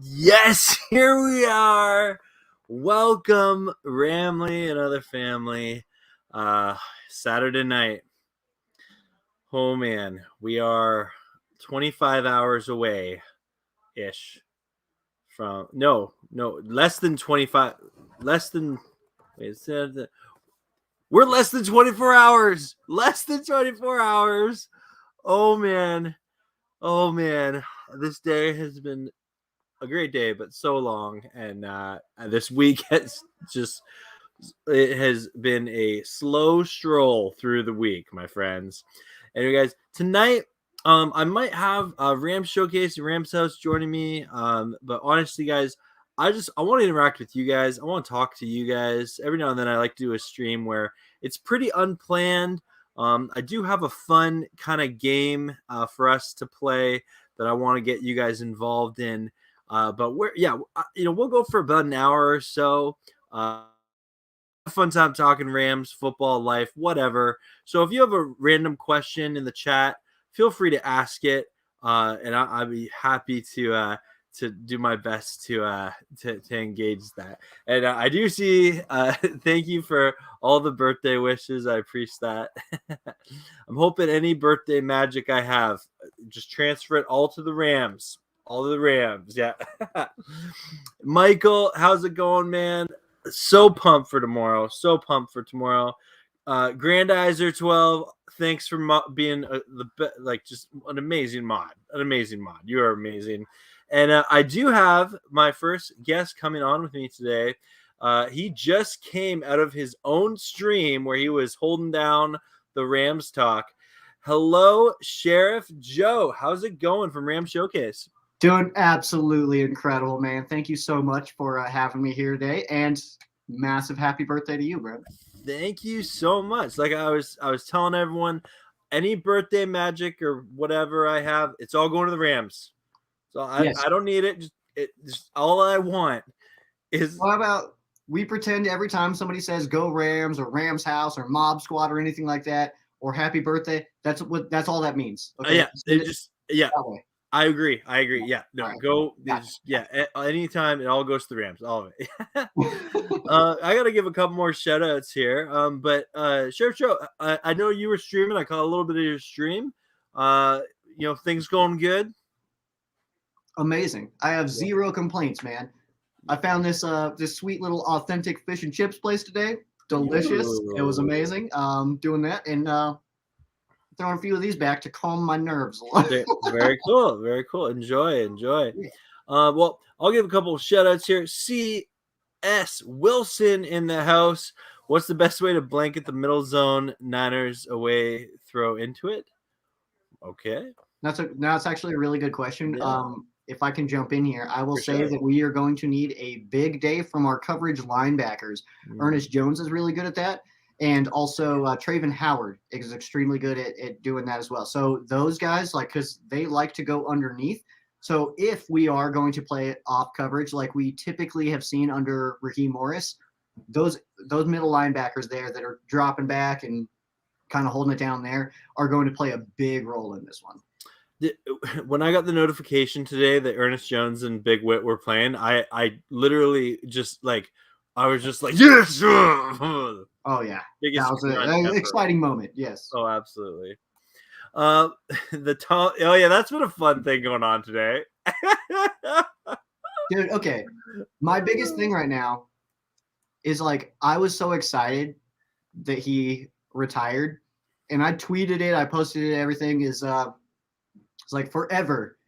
Yes, here we are. Welcome, Ramley and other family. Saturday night. Oh man, we are 25 hours away ish from less than 25 less than wait, we're less than 24 hours. Less than 24 hours. Oh man. Oh man. This day has been a great day, but so long. And this week has been a slow stroll through the week, my friends. Anyway, guys, tonight I might have a Rams showcase, Rams house joining me. But honestly, guys, I want to interact with you guys. I want to talk to you guys. Every now and then I like to do a stream where it's pretty unplanned. I do have a fun kind of game for us to play that I want to get you guys involved in. But we'll go for about an hour or so. Fun time talking Rams, football, life, whatever. So if you have a random question in the chat, feel free to ask it, and I'll be happy to do my best to engage that. And I do see. Thank you for all the birthday wishes. I appreciate that. I'm hoping any birthday magic I have, just transfer it all to the Rams. All the Rams, yeah. Michael, how's it going, man? So pumped for tomorrow. Grandizer 12, thanks for being just an amazing mod. You are amazing. And I do have my first guest coming on with me today. He just came out of his own stream where he was holding down the Rams talk. Hello, Sheriff Joe. How's it going from Rams Showcase? Doing absolutely incredible, man. Thank you so much for having me here today, and massive happy birthday to you, bro. Thank you so much. Like I was telling everyone, any birthday magic or whatever I have, it's all going to the Rams. So I don't need it. Just all I want is. How about we pretend every time somebody says "Go Rams" or "Rams House" or "Mob Squad" or anything like that, or "Happy Birthday"? That's all that means. Okay. I agree. Yeah. No, right. Go. Gotcha. Yeah. Anytime it all goes to the Rams. All of it. I got to give a couple more shout outs here. But Sheriff Joe, I know you were streaming. I caught a little bit of your stream. Things going good? Amazing. I have zero complaints, man. I found this sweet little authentic fish and chips place today. Delicious. Ooh. It was amazing. Doing that and throwing a few of these back to calm my nerves a little. Very cool. Enjoy. Well, I'll give a couple of shout outs here. C.S. Wilson in the house. What's the best way to blanket the middle zone? Niners away, throw into it. Okay. That's actually a really good question. Yeah. If I can jump in here, I will say that we are going to need a big day from our coverage linebackers. Ernest Jones is really good at that. And also Traven Howard is extremely good at doing that as well. So those guys, because they like to go underneath. So if we are going to play off coverage like we typically have seen under Raheem Morris, those middle linebackers there that are dropping back and kind of holding it down there are going to play a big role in this one. When I got the notification today that Ernest Jones and Big Wit were playing, I literally just I was just like, yes! Oh, yeah. That was an exciting moment, yes. Oh, absolutely. That's been a fun thing going on today. Dude, okay. My biggest thing right now is, I was so excited that he retired, and I tweeted it, I posted it, everything is, it's like forever,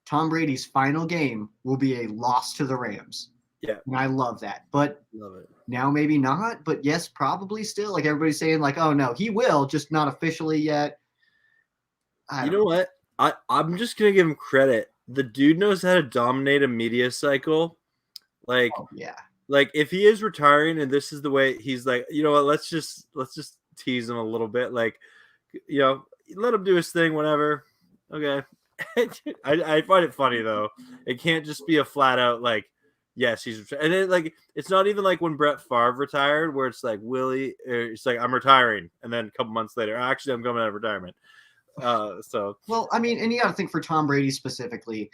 Tom Brady's final game will be a loss to the Rams. Yeah. And I love that. But now maybe not, but yes, probably still. Everybody's saying oh no, he will, just not officially yet. You know what? I'm just gonna give him credit. The dude knows how to dominate a media cycle. Yeah. If he is retiring and this is the way he's you know what, let's just tease him a little bit. Let him do his thing, whatever. Okay. I find it funny though. It can't just be a flat out yes, he's and then it's not even like when Brett Favre retired, where it's Willie, it's I'm retiring, and then a couple months later, actually I'm coming out of retirement. Well, I mean, and you got to think for Tom Brady specifically,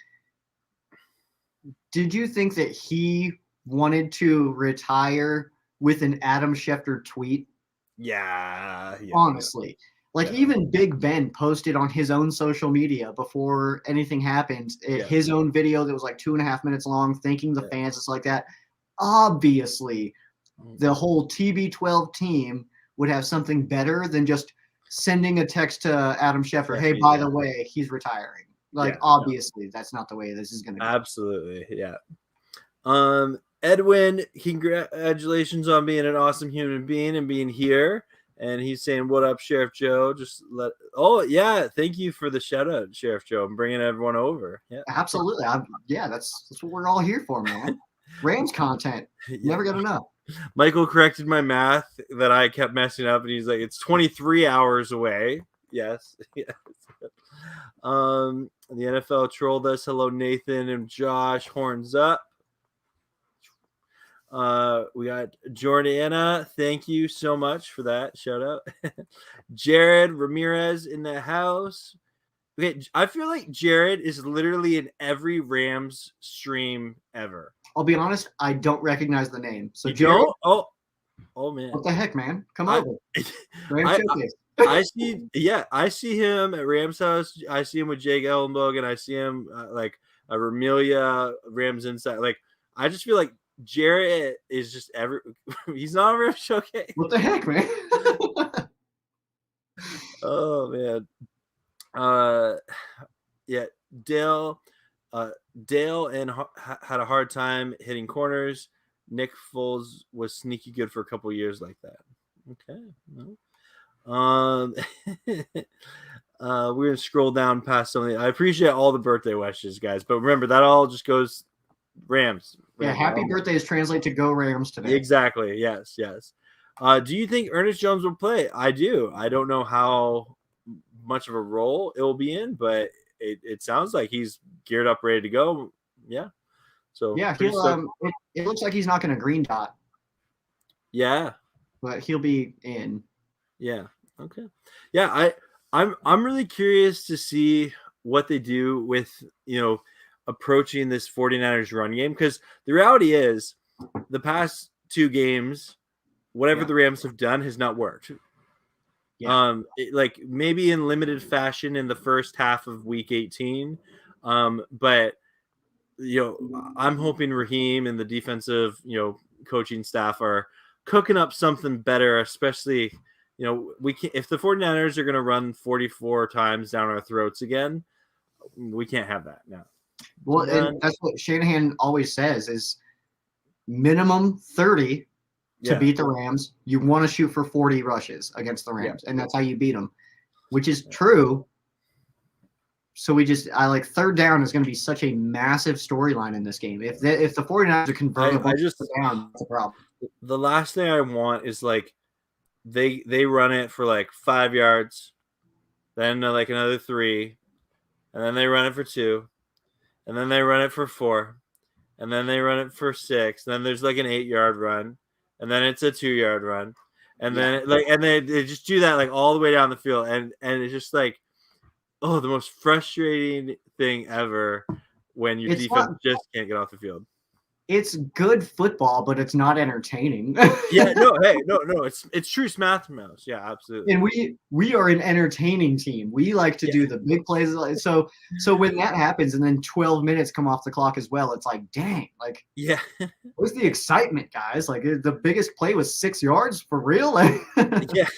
Did you think that he wanted to retire with an Adam Schefter tweet? Yeah. Honestly. Like even Big Ben posted on his own social media before anything happened, his own video that was like 2.5 minutes long, thanking the fans, it's like that. Obviously, the whole TB12 team would have something better than just sending a text to Adam Schefter, hey, by the way, he's retiring. Like, obviously, that's not the way this is going to go. Absolutely, yeah. Edwin, congratulations on being an awesome human being and being here. And he's saying, "What up, Sheriff Joe?" Thank you for the shout out, Sheriff Joe. I'm bringing everyone over. Yeah, absolutely. That's what we're all here for, man. Rams content. Never got enough. Michael corrected my math that I kept messing up, and he's like, "It's 23 hours away." Yes. The NFL trolled us. Hello, Nathan and Josh. Horns up. We got Jordana. Thank you so much for that shout out. Jared Ramirez in the house. Okay, I feel like Jared is literally in every Rams stream ever. I'll be honest, I don't recognize the name. So Jared, oh man, what the heck, man? Come over. I see him at Rams house. I see him with Jake Ellenbogen, and I see him like a Ramilia Rams inside. Like I just feel like Jarrett is just he's not a Rams showcase. What the heck, man? Oh man. Dale had a hard time hitting corners. Nick Foles was sneaky good for a couple years like that. Okay. We're gonna scroll down past something. I appreciate all the birthday wishes, guys, but remember that all just goes Rams. Yeah, happy birthday is translate to go Rams today. Exactly. Yes. Do you think Ernest Jones will play? I do. I don't know how much of a role it will be in, but it sounds like he's geared up, ready to go. Yeah. So yeah, it looks like he's not going to green dot. Yeah. But he'll be in. Yeah. Okay. Yeah, I'm really curious to see what they do with, approaching this 49ers run game, because the reality is the past two games, whatever the Rams have done has not worked. Yeah. Like maybe in limited fashion in the first half of week 18. But I'm hoping Raheem and the defensive, coaching staff are cooking up something better, especially, if the 49ers are going to run 44 times down our throats again, we can't have that now. Well, and that's what Shanahan always says is minimum 30 to beat the Rams. You want to shoot for 40 rushes against the Rams, and that's how you beat them, which is true. So I like third down is going to be such a massive storyline in this game. If the 49ers are converting down, that's a problem. The last thing I want is like they run it for like 5 yards, then like another 3, and then they run it for 2, and then they run it for 4, and then they run it for 6. Then there's like an 8-yard run, and then it's a 2-yard run, and then they just do that like all the way down the field, and it's just like, oh, the most frustrating thing ever when your defense just can't get off the field. It's good football, but it's not entertaining. It's true Smash Mouse. Yeah, absolutely. And we are an entertaining team. We like to do the big plays. So when that happens, and then 12 minutes come off the clock as well, it's like, dang, like, where's the excitement, guys? Like the biggest play was 6 yards for real. Yeah.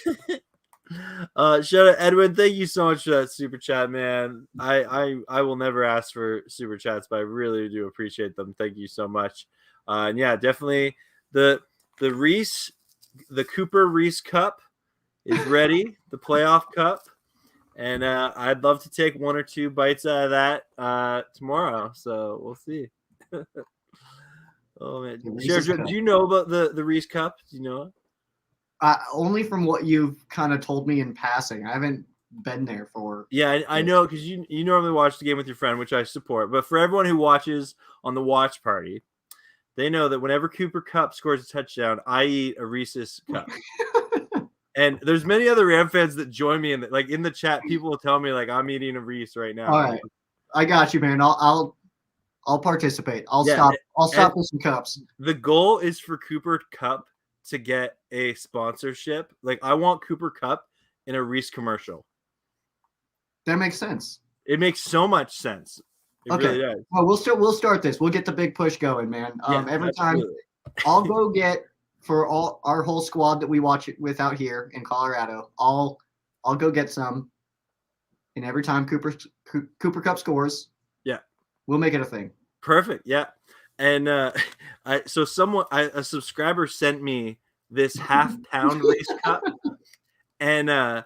Shout out Edwin, thank you so much for that super chat, man. I will never ask for super chats, but I really do appreciate them. Thank you so much. And yeah, definitely the Cooper Reese Cup is ready, the playoff cup, and I'd love to take 1 or 2 bites out of that tomorrow. So we'll see. Oh man, Sheriff, do you know about the Reese Cup? Do you know it? Only from what you've kind of told me in passing. I haven't been there for. Yeah, I know, because you normally watch the game with your friend, which I support. But for everyone who watches on the watch party, they know that whenever Cooper Kupp scores a touchdown, I eat a Reese's Cup. And there's many other Ram fans that join me in the chat. People will tell me like I'm eating a Reese right now. All right, I got you, man. I'll I'll participate. I'll Yeah, stop with some cups. The goal is for Cooper Cup to get a sponsorship. Like, I want Cooper Cup in a Reese commercial. That makes sense. It makes so much sense. It really does. Well, we'll start this. We'll get the big push going, man. Every time I'll go get for all our whole squad that we watch it with out here in Colorado. I'll go get some. And every time Cooper Cup scores, we'll make it a thing. Perfect. Yeah. And a subscriber sent me this half-pound Reese cup, and I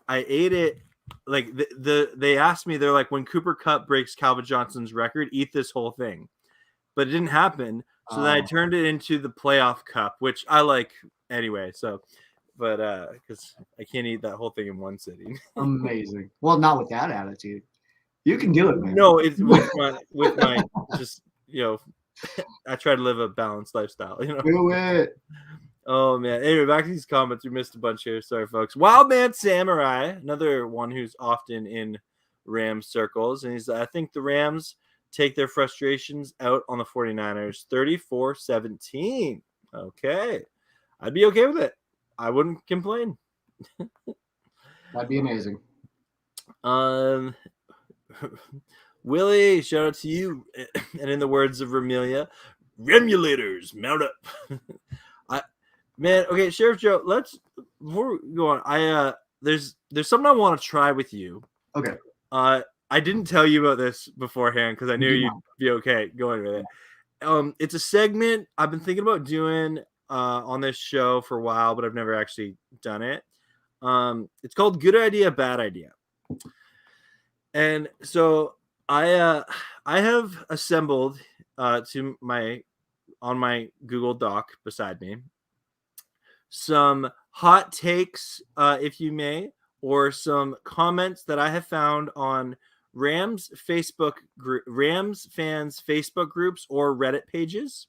ate it. Like they asked me, they're like, when Cooper Cup breaks Calvin Johnson's record, eat this whole thing. But it didn't happen. So then I turned it into the playoff cup, which I like anyway. So, but because I can't eat that whole thing in one sitting. Amazing. Well, not with that attitude. You can do it, man. No, it's with my just, I try to live a balanced lifestyle. Do it. Oh man. Anyway, back to these comments. We missed a bunch here. Sorry, folks. Wildman Samurai, another one who's often in Rams circles, and I think the Rams take their frustrations out on the 49ers 34-17. Okay. I'd be okay with it. I wouldn't complain. That'd be amazing. Willie, shout out to you. And in the words of Remelia, Remulators, mount up. Man, okay, Sheriff Joe, before we go on, there's something I want to try with you. Okay. I didn't tell you about this beforehand because I knew you'd be okay going with it. It's a segment I've been thinking about doing on this show for a while, but I've never actually done it. It's called Good Idea, Bad Idea. And so I have assembled on my Google Doc beside me some hot takes, if you may, or some comments that I have found on Rams fans Facebook groups or Reddit pages,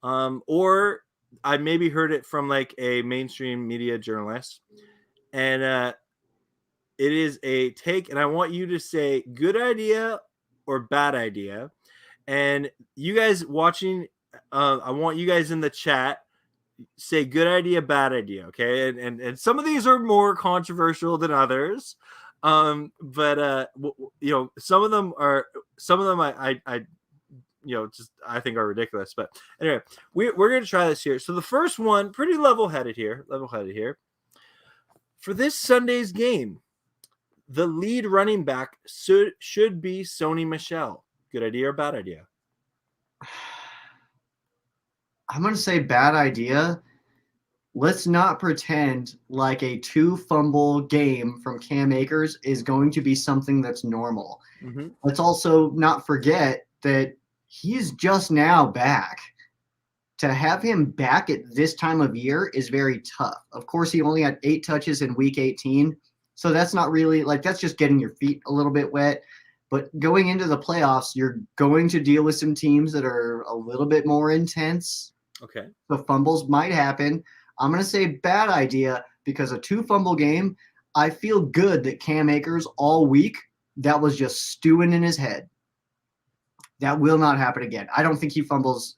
or I maybe heard it from like a mainstream media journalist, and it is a take, and I want you to say good idea or bad idea, and you guys watching, I want you guys in the chat say good idea, bad idea, okay? And some of these are more controversial than others, but some of them I I think are ridiculous. But anyway, we're gonna try this here. So the first one, pretty level-headed here. For this Sunday's game, the lead running back should be Sony Michel. Good idea or bad idea? I'm going to say bad idea. Let's not pretend like a 2-fumble game from Cam Akers is going to be something that's normal. Mm-hmm. Let's also not forget that he's just now back. To have him back at this time of year is very tough. Of course, he only had 8 touches in week 18. So that's not really that's just getting your feet a little bit wet. But going into the playoffs, you're going to deal with some teams that are a little bit more intense. Okay. The fumbles might happen. I'm going to say bad idea because a 2-fumble game, I feel good that Cam Akers all week, that was just stewing in his head. That will not happen again. I don't think he fumbles.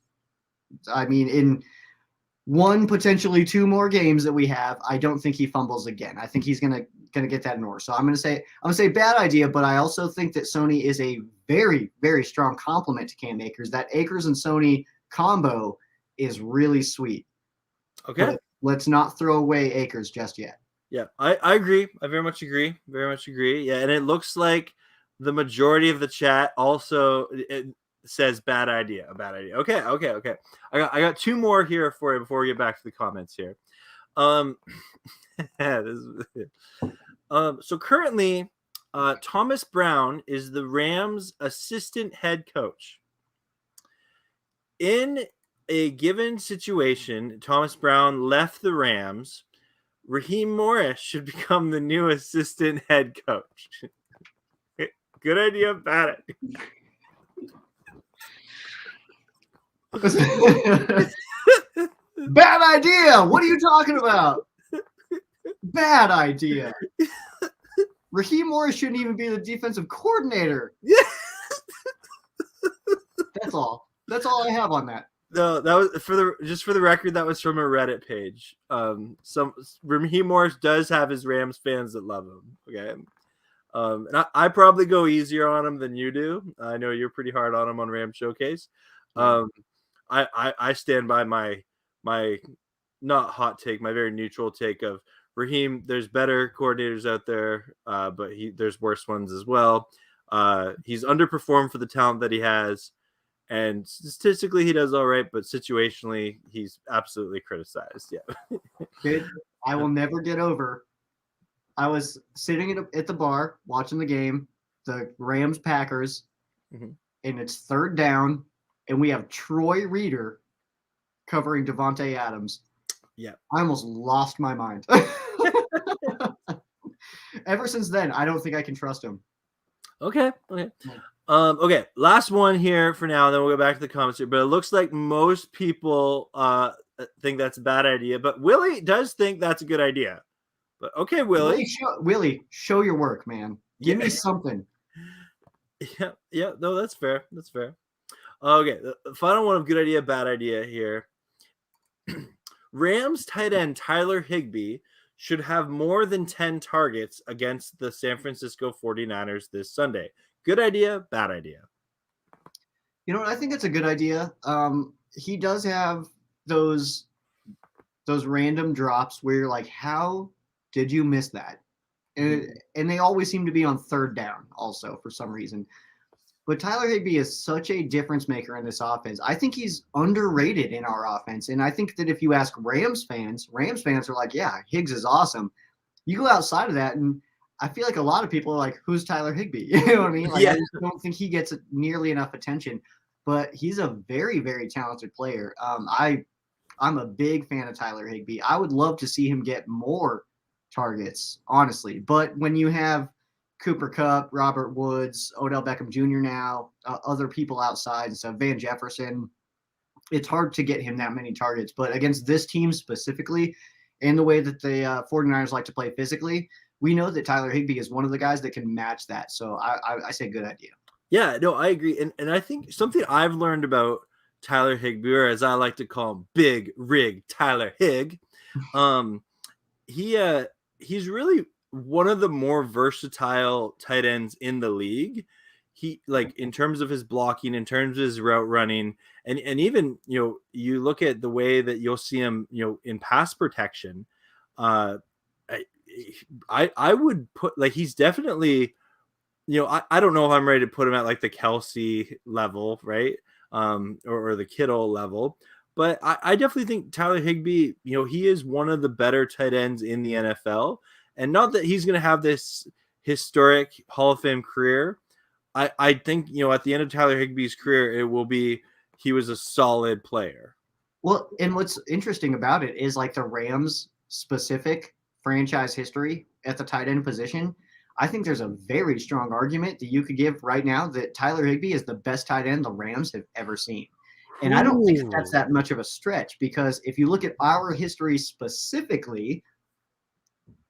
I mean, in 1, potentially 2 more games that we have, I don't think he fumbles again. I think he's going to get that in order. So I'm going to say bad idea, but I also think that Sony is a very, very strong complement to Cam Akers. That Akers and Sony combo is really sweet. Okay. But let's not throw away Akers just yet. Yeah, I agree. I very much agree. Yeah, and it looks like the majority of the chat also says bad idea. Okay. I got 2 more here for you before we get back to the comments here. So currently, Thomas Brown is the Rams' assistant head coach. In a given situation, Thomas Brown left the Rams. Raheem Morris should become the new assistant head coach. Good idea, bad idea. Bad idea. What are you talking about? Bad idea. Raheem Morris shouldn't even be the defensive coordinator. all. That's all I have on that. No, that was for the record. That was from a Reddit page. Some Raheem Morris does have his Rams fans that love him. Okay, and I probably go easier on him than you do. I know you're pretty hard on him on Rams Showcase. I stand by my not hot take, my very neutral take of Raheem. There's better coordinators out there, but there's worse ones as well. He's underperformed for the talent that he has. And statistically, he does all right, but situationally, he's absolutely criticized. Yeah. Kid, I will never get over. I was sitting at the bar watching the game, the Rams Packers, and it's 3rd down, and we have Troy Reeder covering Devonta Adams. Yeah. I almost lost my mind. Ever since then, I don't think I can trust him. Okay. Okay, last one here for now, and then we'll go back to the comments here. But it looks like most people think that's a bad idea, but Willie does think that's a good idea. But okay, Willie. Willie, show your work, man. Give me something. Yeah, no, that's fair. That's fair. Okay, the final one of good idea, bad idea here. Rams tight end Tyler Higbee should have more than 10 targets against the San Francisco 49ers this Sunday. Good idea, bad idea. You know what? I think it's a good idea. He does have those random drops where you're like, how did you miss that? And they always seem to be on 3rd down also for some reason. But Tyler Higbee is such a difference maker in this offense. I think he's underrated in our offense. And I think that if you ask Rams fans are like, yeah, Higgs is awesome. You go outside of that, and I feel like a lot of people are like, who's Tyler Higbee? You know what I mean? Like, yeah. I don't think he gets nearly enough attention. But he's a very, very talented player. I'm a big fan of Tyler Higbee. I would love to see him get more targets, honestly. But when you have Cooper Kupp, Robert Woods, Odell Beckham Jr. now, other people outside, so Van Jefferson, it's hard to get him that many targets. But against this team specifically, and the way that the 49ers like to play physically, we know that Tyler Higbee is one of the guys that can match that. So I say good idea. Yeah, no, I agree. And I think something I've learned about Tyler Higbee, or as I like to call him, Big Rig Tyler Hig, he's really one of the more versatile tight ends in the league. He, like, in terms of his blocking, in terms of his route running, and even, you look at the way that you'll see him, in pass protection. I would put, like, he's definitely, I don't know if I'm ready to put him at like the Kelsey level, right? Or the Kittle level, but I definitely think Tyler Higbee, he is one of the better tight ends in the NFL. And not that he's going to have this historic Hall of Fame career. I think, at the end of Tyler Higbee's career, it will be, he was a solid player. Well, and what's interesting about it is like the Rams specific franchise history at the tight end position. I think there's a very strong argument that you could give right now that Tyler Higbee is the best tight end the Rams have ever seen. And I don't think that's that much of a stretch, because if you look at our history specifically,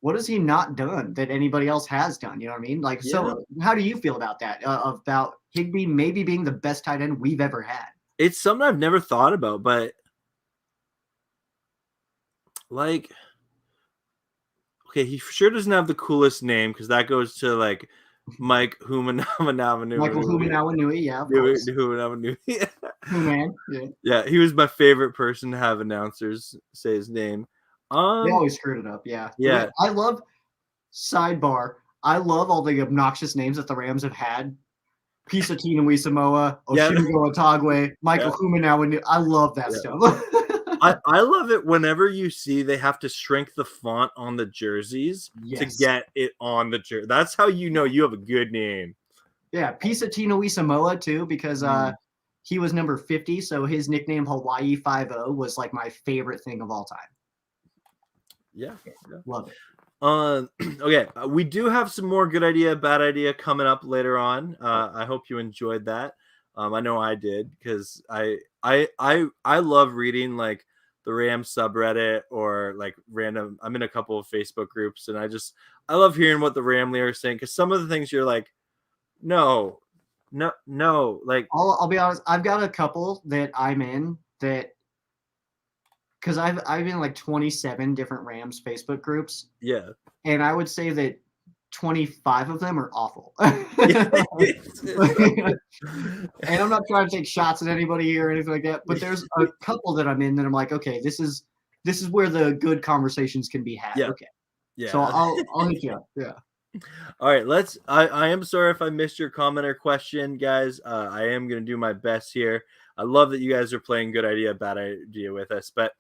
what has he not done that anybody else has done? You know what I mean? Like, yeah. So how do you feel about that? About Higbee maybe being the best tight end we've ever had? It's something I've never thought about, but like, okay, he sure doesn't have the coolest name, because that goes to like Mike Humanawanui. Michael Humanawanui, yeah. Humanawanui. Man, yeah, he was my favorite person to have announcers say his name. They always screwed it up, yeah. Yeah. I love all the obnoxious names that the Rams have had. Pisatina Wisamoa, Oshingo Otagwe, Michael Humanawanui. I love that stuff. I love it whenever you see they have to shrink the font on the jerseys to get it on the jersey. That's how you know you have a good name. Yeah, Pisatina Wisamoa too, because he was number 50, so his nickname Hawaii 5-0 was like my favorite thing of all time. Yeah. Love it. Okay, we do have some more good idea, bad idea coming up later on. I hope you enjoyed that. I know I did, because I love reading like the Rams subreddit or like random. I'm in a couple of Facebook groups, and I love hearing what the Ramley are saying, because some of the things you're like, no, No. Like, I'll be honest. I've got a couple that I'm in that because I've been like 27 different Rams Facebook groups, yeah. and I would say that 25 of them are awful. And I'm not trying to take shots at anybody here or anything like that, but there's a couple that I'm in that I'm like, okay, this is where the good conversations can be had. Yeah. Okay. Yeah. So I'll hit you up. Yeah. All right, I am sorry if I missed your comment or question, guys. I am going to do my best here. I love that you guys are playing good idea, bad idea with us. But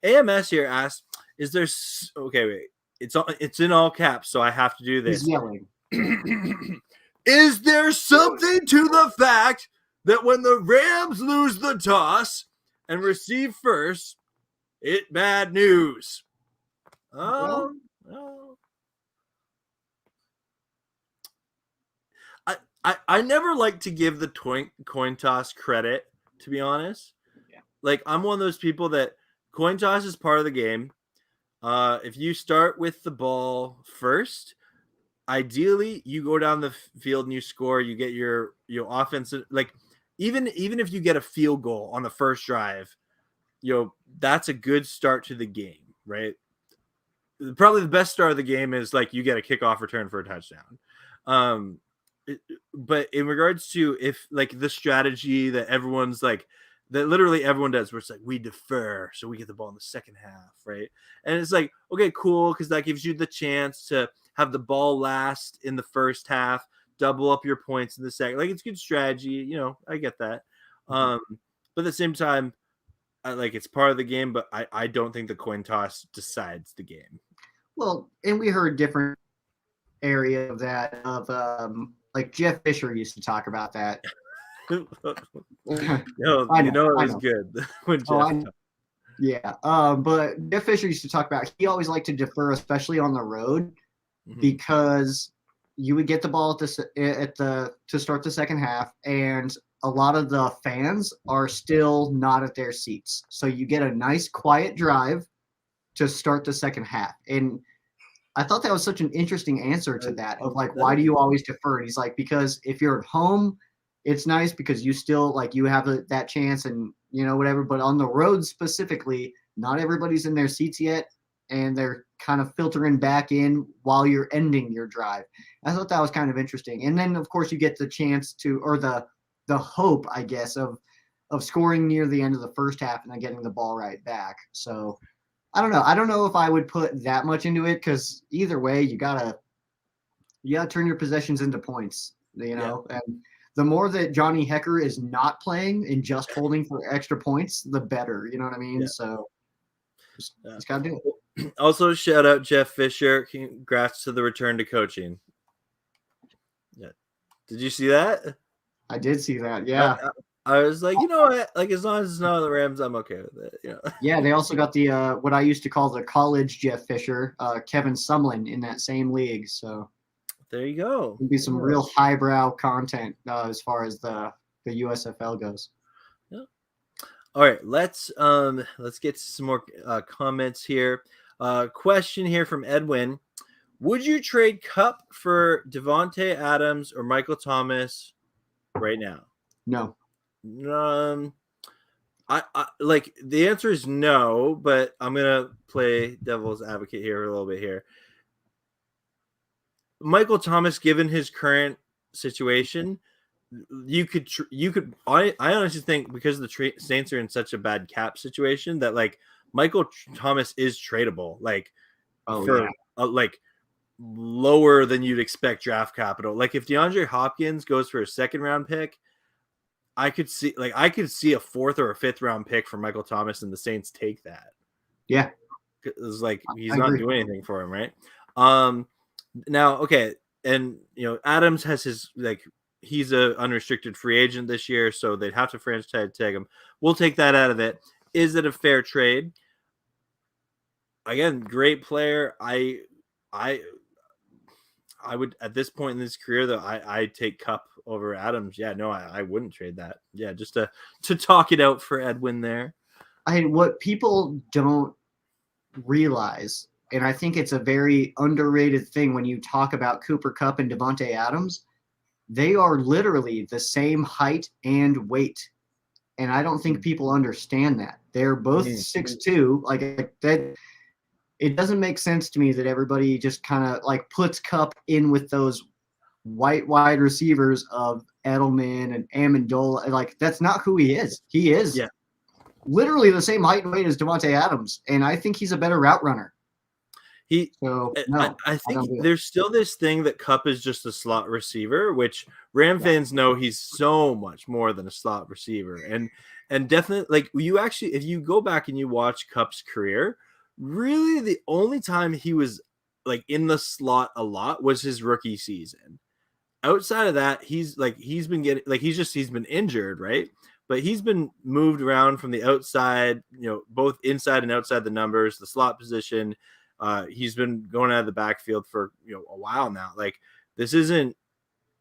AMS here asked, is there okay, wait. It's in all caps, so I have to do this. He's yelling. Is there something to the fact that when the Rams lose the toss and receive first, it bad news? Well, I never like to give the coin toss credit, to be honest. Yeah. Like, I'm one of those people that coin toss is part of the game. If you start with the ball first, ideally you go down the field and you score, you get your offensive, like, even if you get a field goal on the first drive, that's a good start to the game, right? Probably the best start of the game is like you get a kickoff return for a touchdown. But in regards to if like the strategy that everyone's like, that literally everyone does, where it's like we defer so we get the ball in the second half, right? And it's like, okay, cool, because that gives you the chance to have the ball last in the first half, double up your points in the second. Like, it's good strategy, I get that. But at the same time, like, it's part of the game, but I don't think the coin toss decides the game. Well, and we heard different area of that like Jeff Fisher used to talk about that. It was good when Jeff. Yeah, but Jeff Fisher used to talk about, he always liked to defer, especially on the road, because you would get the ball to start the second half, and a lot of the fans are still not at their seats, so you get a nice quiet drive to start the second half. And I thought that was such an interesting answer to that, of like, why do you always defer? And he's like, because if you're at home, it's nice because you still, like, you have that chance and, whatever. But on the road specifically, not everybody's in their seats yet, and they're kind of filtering back in while you're ending your drive. I thought that was kind of interesting. And then, of course, you get the chance to, or the hope, I guess, of scoring near the end of the first half and then getting the ball right back. So I don't know. I don't know if I would put that much into it, because either way, you gotta turn your possessions into points, And the more that Johnny Hecker is not playing and just holding for extra points, the better. You know what I mean? Yeah. So just gotta do it. Also, shout out Jeff Fisher. Congrats to the return to coaching. Yeah. Did you see that? I did see that. Yeah. I was like, what? Like, as long as it's not the Rams, I'm okay with it. Yeah, they also got the what I used to call the college Jeff Fisher, Kevin Sumlin, in that same league. So there you go. It'll be some real highbrow content as far as the USFL goes. Yeah. All right, let's get some more comments here. Question here from Edwin: would you trade Kupp for Devonta Adams or Michael Thomas right now? No. I like, the answer is no, but I'm gonna play devil's advocate here a little bit here. Michael Thomas, given his current situation, I honestly think, because the Saints are in such a bad cap situation, that like Michael Thomas is tradable, like like lower than you'd expect draft capital. Like, if DeAndre Hopkins goes for a second round pick, I could see a fourth or a fifth round pick for Michael Thomas, and the Saints take that. Yeah, it's like he's not doing anything for him, right? Now, okay, and Adams has his, like, he's a unrestricted free agent this year, so they'd have to franchise tag him. We'll take that out of it. Is it a fair trade? Again, great player. I would, at this point in his career, though, I take Kupp over Adams. Yeah, no, I wouldn't trade that. Yeah, just to talk it out for Edwin there. What people don't realize, and I think it's a very underrated thing when you talk about Cooper Kupp and Devonta Adams, they are literally the same height and weight. And I don't think people understand that. They're both 6'2", like that. It doesn't make sense to me that everybody just kind of like puts Kupp in with those white wide receivers of Edelman and Amendola. Like, that's not who he is. He is literally the same height and weight as Devonta Adams, and I think he's a better route runner. I think there's still this thing that Kupp is just a slot receiver, which Ram fans know he's so much more than a slot receiver. And definitely, like, if you go back and you watch Kupp's career, really the only time he was like in the slot a lot was his rookie season. Outside of that, he's been injured, right? But he's been moved around from the outside, both inside and outside the numbers, the slot position. He's been going out of the backfield for a while now. Like, this isn't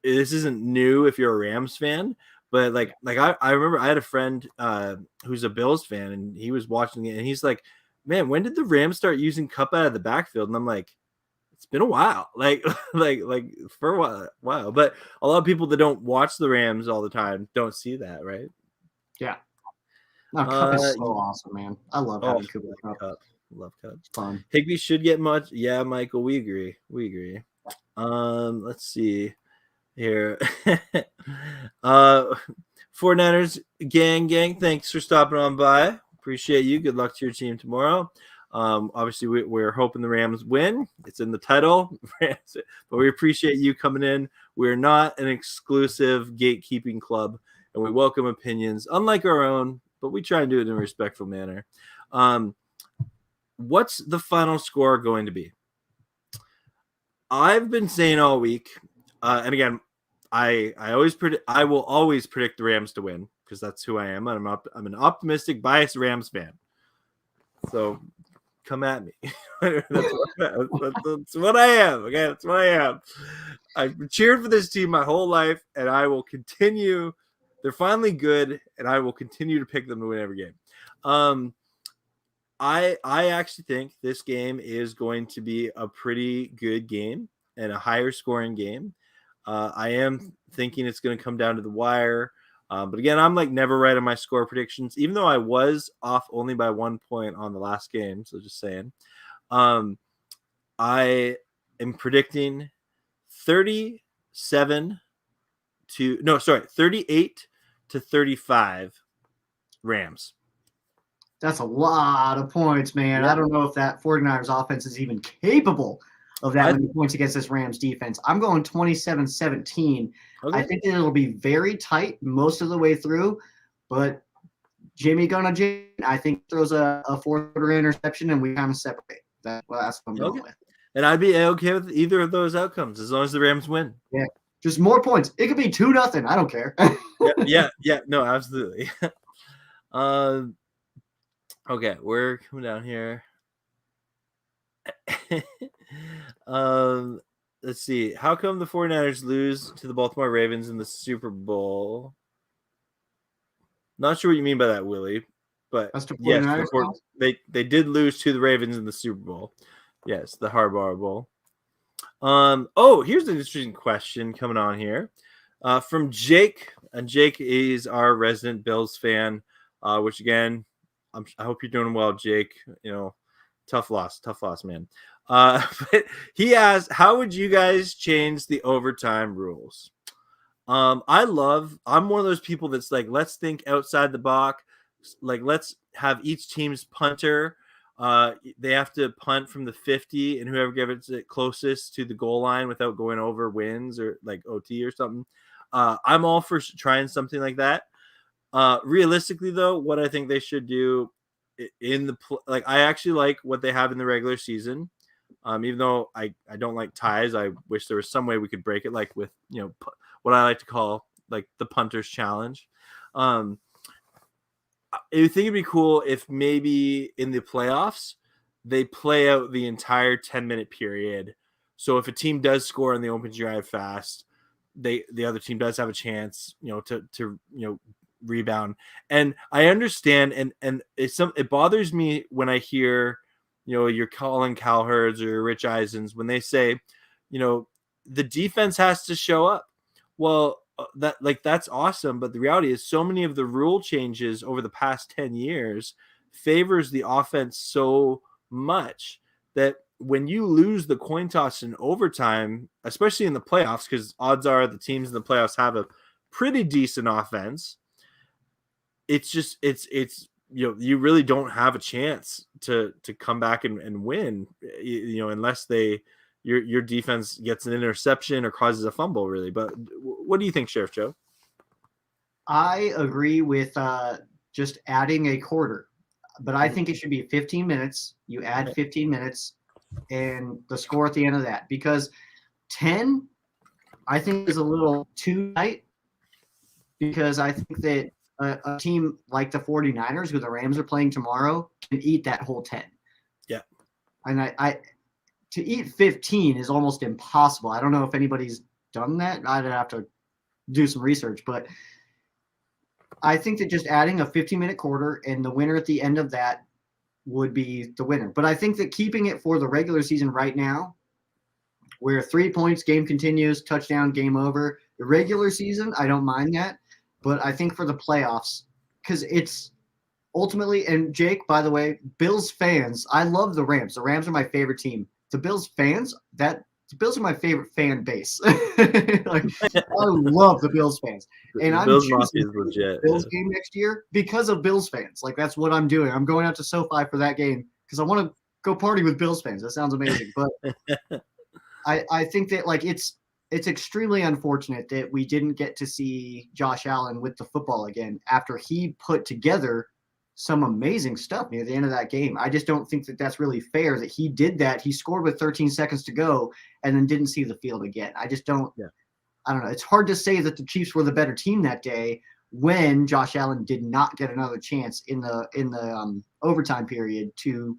new if you're a Rams fan, but I remember I had a friend who's a Bills fan, and he was watching it, and he's like, "Man, when did the Rams start using Kupp out of the backfield?" And I'm like, "It's been a while, like for a while." But a lot of people that don't watch the Rams all the time don't see that, right? Yeah. No, Kupp is so awesome, man. I love having Cooper Kupp. Love Kupp. It's fun. Higbee should get much. Yeah, Michael, we agree. Let's see here. 49ers gang, thanks for stopping on by. Appreciate you. Good luck to your team tomorrow. Obviously, we're hoping the Rams win. It's in the title, but we appreciate you coming in. We're not an exclusive gatekeeping club, and we welcome opinions, unlike our own, but we try and do it in a respectful manner. What's the final score going to be? I've been saying all week, and again, I will always predict the Rams to win because that's who I am. I'm an optimistic, biased Rams fan. So come at me. That's what I am. Okay, that's what I am. I've cheered for this team my whole life, and I will continue. They're finally good, and I will continue to pick them to win every game. I actually think this game is going to be a pretty good game and a higher scoring game. I am thinking it's going to come down to the wire. But again, I'm like never right on my score predictions, even though I was off only by 1 point on the last game. So just saying. I am predicting 38 to 35 Rams. That's a lot of points, man. Yeah. I don't know if that 49ers offense is even capable of that many points against this Rams defense. I'm going 27-17. Okay. I think that it'll be very tight most of the way through, but Jimmy, I think, throws a fourth-quarter interception, and we kind of separate. That's what I'm going with. And I'd be okay with either of those outcomes as long as the Rams win. Yeah, just more points. It could be 2-0. I don't care. yeah. No, absolutely. Okay, we're coming down here. Let's see. How come the 49ers lose to the Baltimore Ravens in the Super Bowl? Not sure what you mean by that, Willie. But yes, they did lose to the Ravens in the Super Bowl. Yes, the Harbaugh Bowl. Here's an interesting question coming on here from Jake. And Jake is our resident Bills fan, which again, I hope you're doing well, Jake. Tough loss, man. But he asked, how would you guys change the overtime rules? I'm one of those people that's like, let's think outside the box. Like, let's have each team's punter. They have to punt from the 50, and whoever gets it closest to the goal line without going over wins, or like OT or something. I'm all for trying something like that. Realistically, though, what I think they should do I actually like what they have in the regular season. Even though I don't like ties, I wish there was some way we could break it, like with what I like to call like the punter's challenge. I think it'd be cool if maybe in the playoffs they play out the entire 10-minute period. So if a team does score on the open drive fast, the other team does have a chance, to rebound. And I understand, and it bothers me when I hear, your Colin Cowherds or Rich Eisens when they say, the defense has to show up. Well, that's awesome, but the reality is so many of the rule changes over the past 10 years favors the offense so much that when you lose the coin toss in overtime, especially in the playoffs, because odds are the teams in the playoffs have a pretty decent offense, it's you really don't have a chance to come back and win, unless your defense gets an interception or causes a fumble, really. But what do you think, Sheriff Joe? I agree with just adding a quarter, but I think it should be 15 minutes. You add 15 minutes and the score at the end of that, because 10, I think, is a little too tight, because I think that a team like the 49ers, who the Rams are playing tomorrow, can eat that whole 10. Yeah. And I to eat 15 is almost impossible. I don't know if anybody's done that. I'd have to do some research, but I think that just adding a 15-minute quarter and the winner at the end of that would be the winner. But I think that keeping it for the regular season right now, where 3 points, game continues, touchdown, game over. The regular season, I don't mind that. But I think for the playoffs, because it's ultimately, and Jake, by the way, Bills fans, I love the Rams. The Rams are my favorite team. The Bills fans, the Bills are my favorite fan base. Like, I love the Bills fans. And I'm Bills choosing is legit. Bills game next year because of Bills fans. Like, that's what I'm doing. I'm going out to SoFi for that game because I want to go party with Bills fans. That sounds amazing. But I think that, like, it's extremely unfortunate that we didn't get to see Josh Allen with the football again after he put together some amazing stuff near the end of that game. I just don't think that that's really fair that he did that. He scored with 13 seconds to go and then didn't see the field again. I just don't. Yeah. I don't know. It's hard to say that the Chiefs were the better team that day when Josh Allen did not get another chance in the overtime period to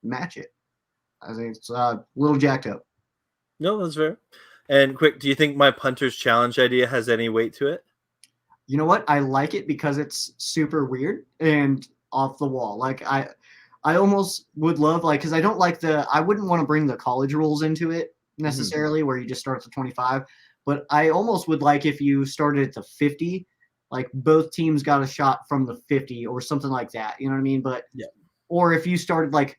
match it. I think it's a little jacked up. No, that's fair. And quick, do you think my punter's challenge idea has any weight to it? You know what? I like it because it's super weird and off the wall. Like, I almost would love, like, because I don't like I wouldn't want to bring the college rules into it necessarily, where you just start at the 25. But I almost would like if you started at the 50, like both teams got a shot from the 50 or something like that. You know what I mean? But yeah. Or if you started like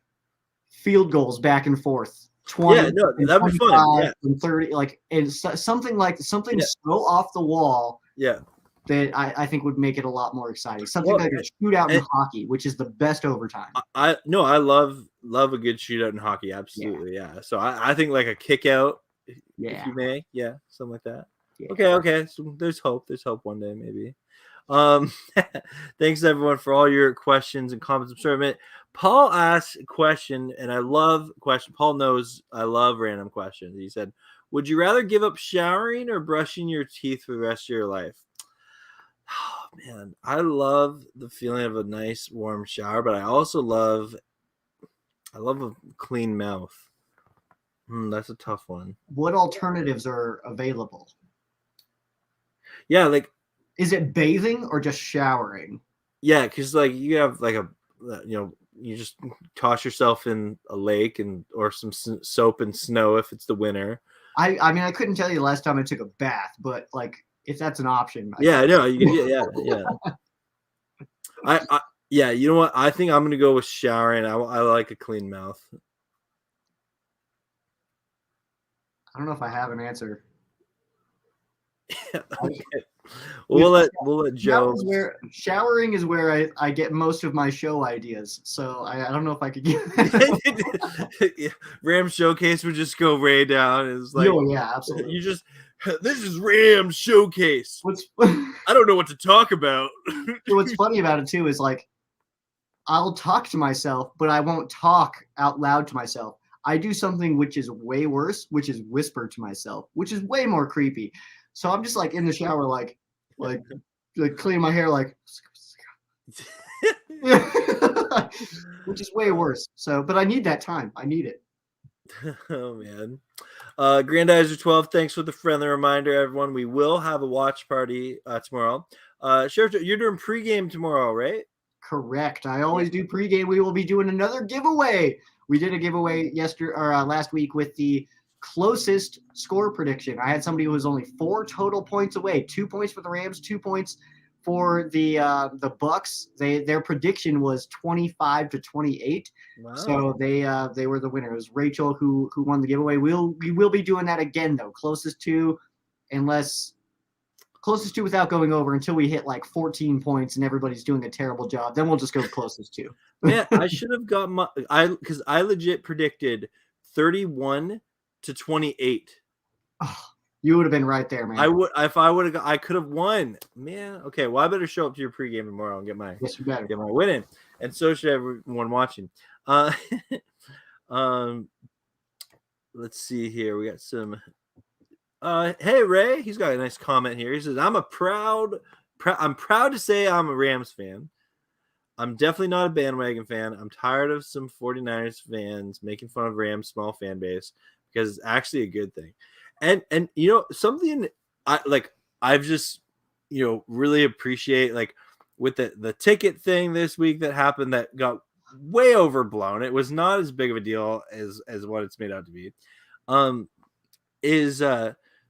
field goals back and forth. 20, yeah, no, that'd be fun. Yeah. And 30, like, and something so off the wall. Yeah. That I think would make it a lot more exciting. Something like a shootout in hockey, which is the best overtime. I love a good shootout in hockey. Absolutely, yeah. So I think like a kick out, if you may, something like that. Yeah. Okay. So there's hope. There's hope one day, maybe. Thanks everyone for all your questions and comments. I'm sorry, man. Paul asked a question, and I love questions. Paul knows I love random questions. He said, "Would you rather give up showering or brushing your teeth for the rest of your life?" Oh, man, I love the feeling of a nice warm shower, but I also love a clean mouth. That's a tough one. What alternatives are available? Yeah, like, is it bathing or just showering? Yeah, because like you have like you just toss yourself in a lake or some soap and snow if it's the winter. I mean, I couldn't tell you the last time I took a bath, but like, if that's an option. Yeah, no, yeah. You know what? I think I'm gonna go with showering. I like a clean mouth. I don't know if I have an answer. Okay. We'll let Joe. Showering is where I get most of my show ideas. So I don't know if I could get Rams Showcase would just go way down. It's like, yeah, absolutely. This is Rams Showcase. I don't know what to talk about. What's funny about it too is, like, I'll talk to myself, but I won't talk out loud to myself. I do something which is way worse, which is whisper to myself, which is way more creepy. So I'm just like in the shower, like cleaning my hair, like, which is way worse. So, but I need that time. I need it. Oh man. Grandizer 12, thanks for the friendly reminder, everyone. We will have a watch party tomorrow. Sheriff, you're doing pregame tomorrow, right? Correct. I always do pregame. We will be doing another giveaway. We did a giveaway last week with the closest score prediction. I had somebody who was only 4 total points away, 2 points for the Rams, 2 points for the Bucks. Their prediction was 25-28. Wow. So they were the winner. It was Rachel who won the giveaway. We will be doing that again though. Closest to without going over until we hit like 14 points and everybody's doing a terrible job. Then we'll just go closest to. Man, I should have got because I legit predicted 31-28. Oh, you would have been right there, man. I could have won. Man, okay. Well, I better show up to your pregame tomorrow and get my win in. And so should everyone watching. Let's see here. We got some. Hey Ray, he's got a nice comment here. He says, I'm proud to say I'm a Rams fan. I'm definitely not a bandwagon fan. I'm tired of some 49ers fans making fun of Rams' small fan base because it's actually a good thing. And you know, something I've just, you know, really appreciate, like with the ticket thing this week that happened that got way overblown. It was not as big of a deal as what it's made out to be.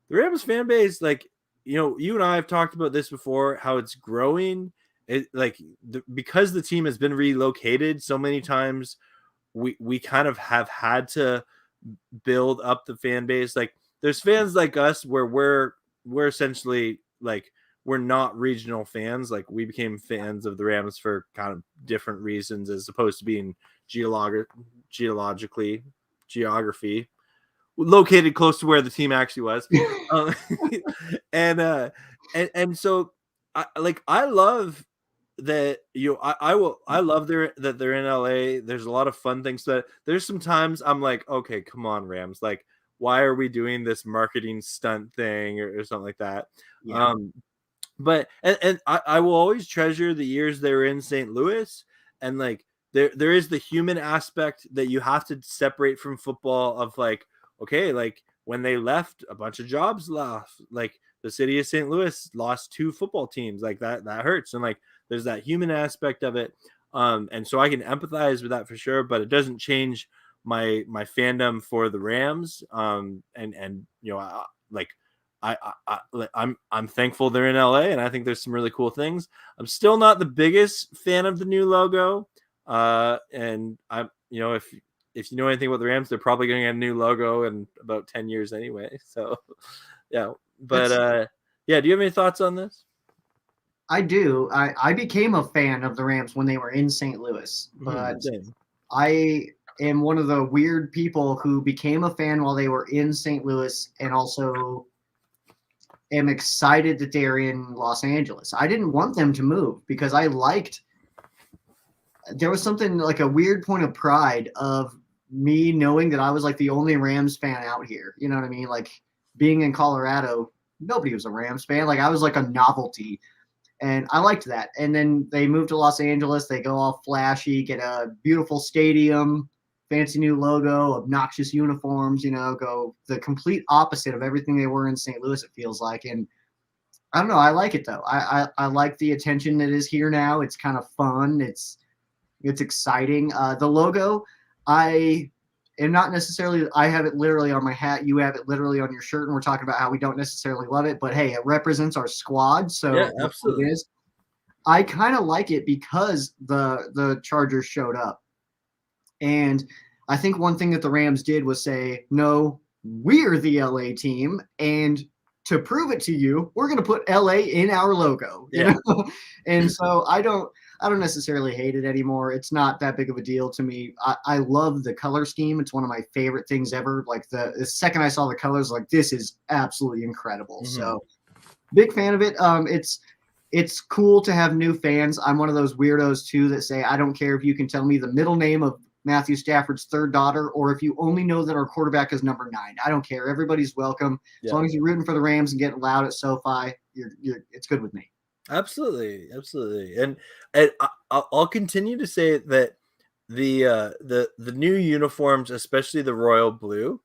The Rams fan base, like, you know, you and I have talked about this before, how it's growing. Because the team has been relocated so many times, we kind of have had to build up the fan base. Like, there's fans like us where we're essentially like, we're not regional fans. Like, we became fans of the Rams for kind of different reasons as opposed to being geography located close to where the team actually was. And so I love that, you know, I love that they're in LA. There's a lot of fun things that there's sometimes I'm like, okay, come on, Rams. Like, why are we doing this marketing stunt thing or something like that? Yeah. But I will always treasure the years they were in St. Louis, and like there is the human aspect that you have to separate from football of like, okay, like when they left, a bunch of jobs left. Like the city of St. Louis lost 2 football teams. Like that hurts. And like there's that human aspect of it. And so I can empathize with that for sure, but it doesn't change my fandom for the Rams. And you know, I'm thankful they're in LA, and I think there's some really cool things. I'm still not the biggest fan of the new logo. And I'm, you know, if you know anything about the Rams, they're probably going to get a new logo in about 10 years anyway. So, yeah. But, yeah, do you have any thoughts on this? I do. I became a fan of the Rams when they were in St. Louis. But I am one of the weird people who became a fan while they were in St. Louis and also am excited that they're in Los Angeles. I didn't want them to move because there was something like a weird point of pride of me knowing that I was like the only Rams fan out here. You know what I mean? Like being in Colorado, nobody was a Rams fan. Like I was like a novelty, and I liked that. And then they moved to Los Angeles. They go all flashy, get a beautiful stadium, fancy new logo, obnoxious uniforms, you know, go the complete opposite of everything they were in St. Louis, it feels like. And I don't know. I like it though. I like the attention that is here now. It's kind of fun. It's exciting. The logo, I am not necessarily, I have it literally on my hat. You have it literally on your shirt, and we're talking about how we don't necessarily love it, but hey, it represents our squad. So yeah, absolutely. It is. I kind of like it because the Chargers showed up. And I think one thing that the Rams did was say, no, we're the LA team. And to prove it to you, we're going to put LA in our logo. Yeah. You know? And so I don't necessarily hate it anymore. It's not that big of a deal to me. I love the color scheme. It's one of my favorite things ever. Like the second I saw the colors, like this is absolutely incredible. Mm-hmm. So big fan of it. It's cool to have new fans. I'm one of those weirdos too that say, I don't care if you can tell me the middle name of Matthew Stafford's third daughter, or if you only know that our quarterback is number 9. I don't care. Everybody's welcome. Yeah. As long as you're rooting for the Rams and getting loud at SoFi, it's good with me. Absolutely. And I'll continue to say that the new uniforms, especially the royal blue,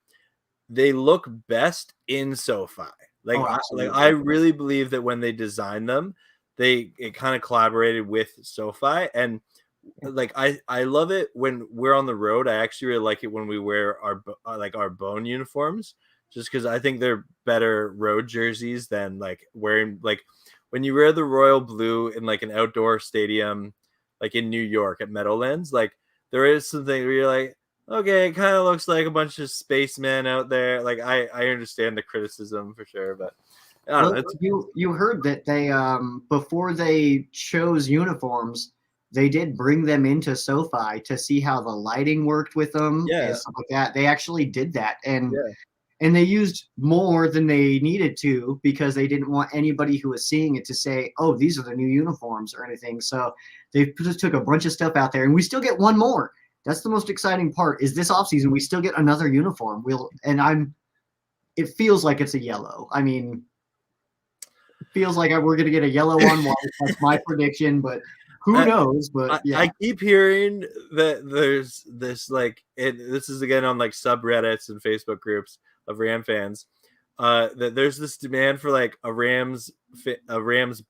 they look best in SoFi. I really believe that when they designed them, it kind of collaborated with SoFi. And like I love it when we're on the road. I actually really like it when we wear our bone uniforms, just because I think they're better road jerseys than like wearing like when you wear the royal blue in like an outdoor stadium, like in New York at Meadowlands. Like there is something where you're like, okay, it kind of looks like a bunch of spacemen out there. Like I understand the criticism for sure, but I don't know. You heard that they before they chose uniforms, they did bring them into SoFi to see how the lighting worked with them and stuff like that. They actually did that, and they used more than they needed to because they didn't want anybody who was seeing it to say, "Oh, these are the new uniforms" or anything. So they just took a bunch of stuff out there, and we still get one more. That's the most exciting part. Is this offseason we still get another uniform? It feels like it's a yellow. I mean, it feels like we're gonna get a yellow on white. That's my prediction, but who knows? But yeah, I keep hearing that there's this like this is again on like subreddits and Facebook groups of Ram fans. That there's this demand for like a Rams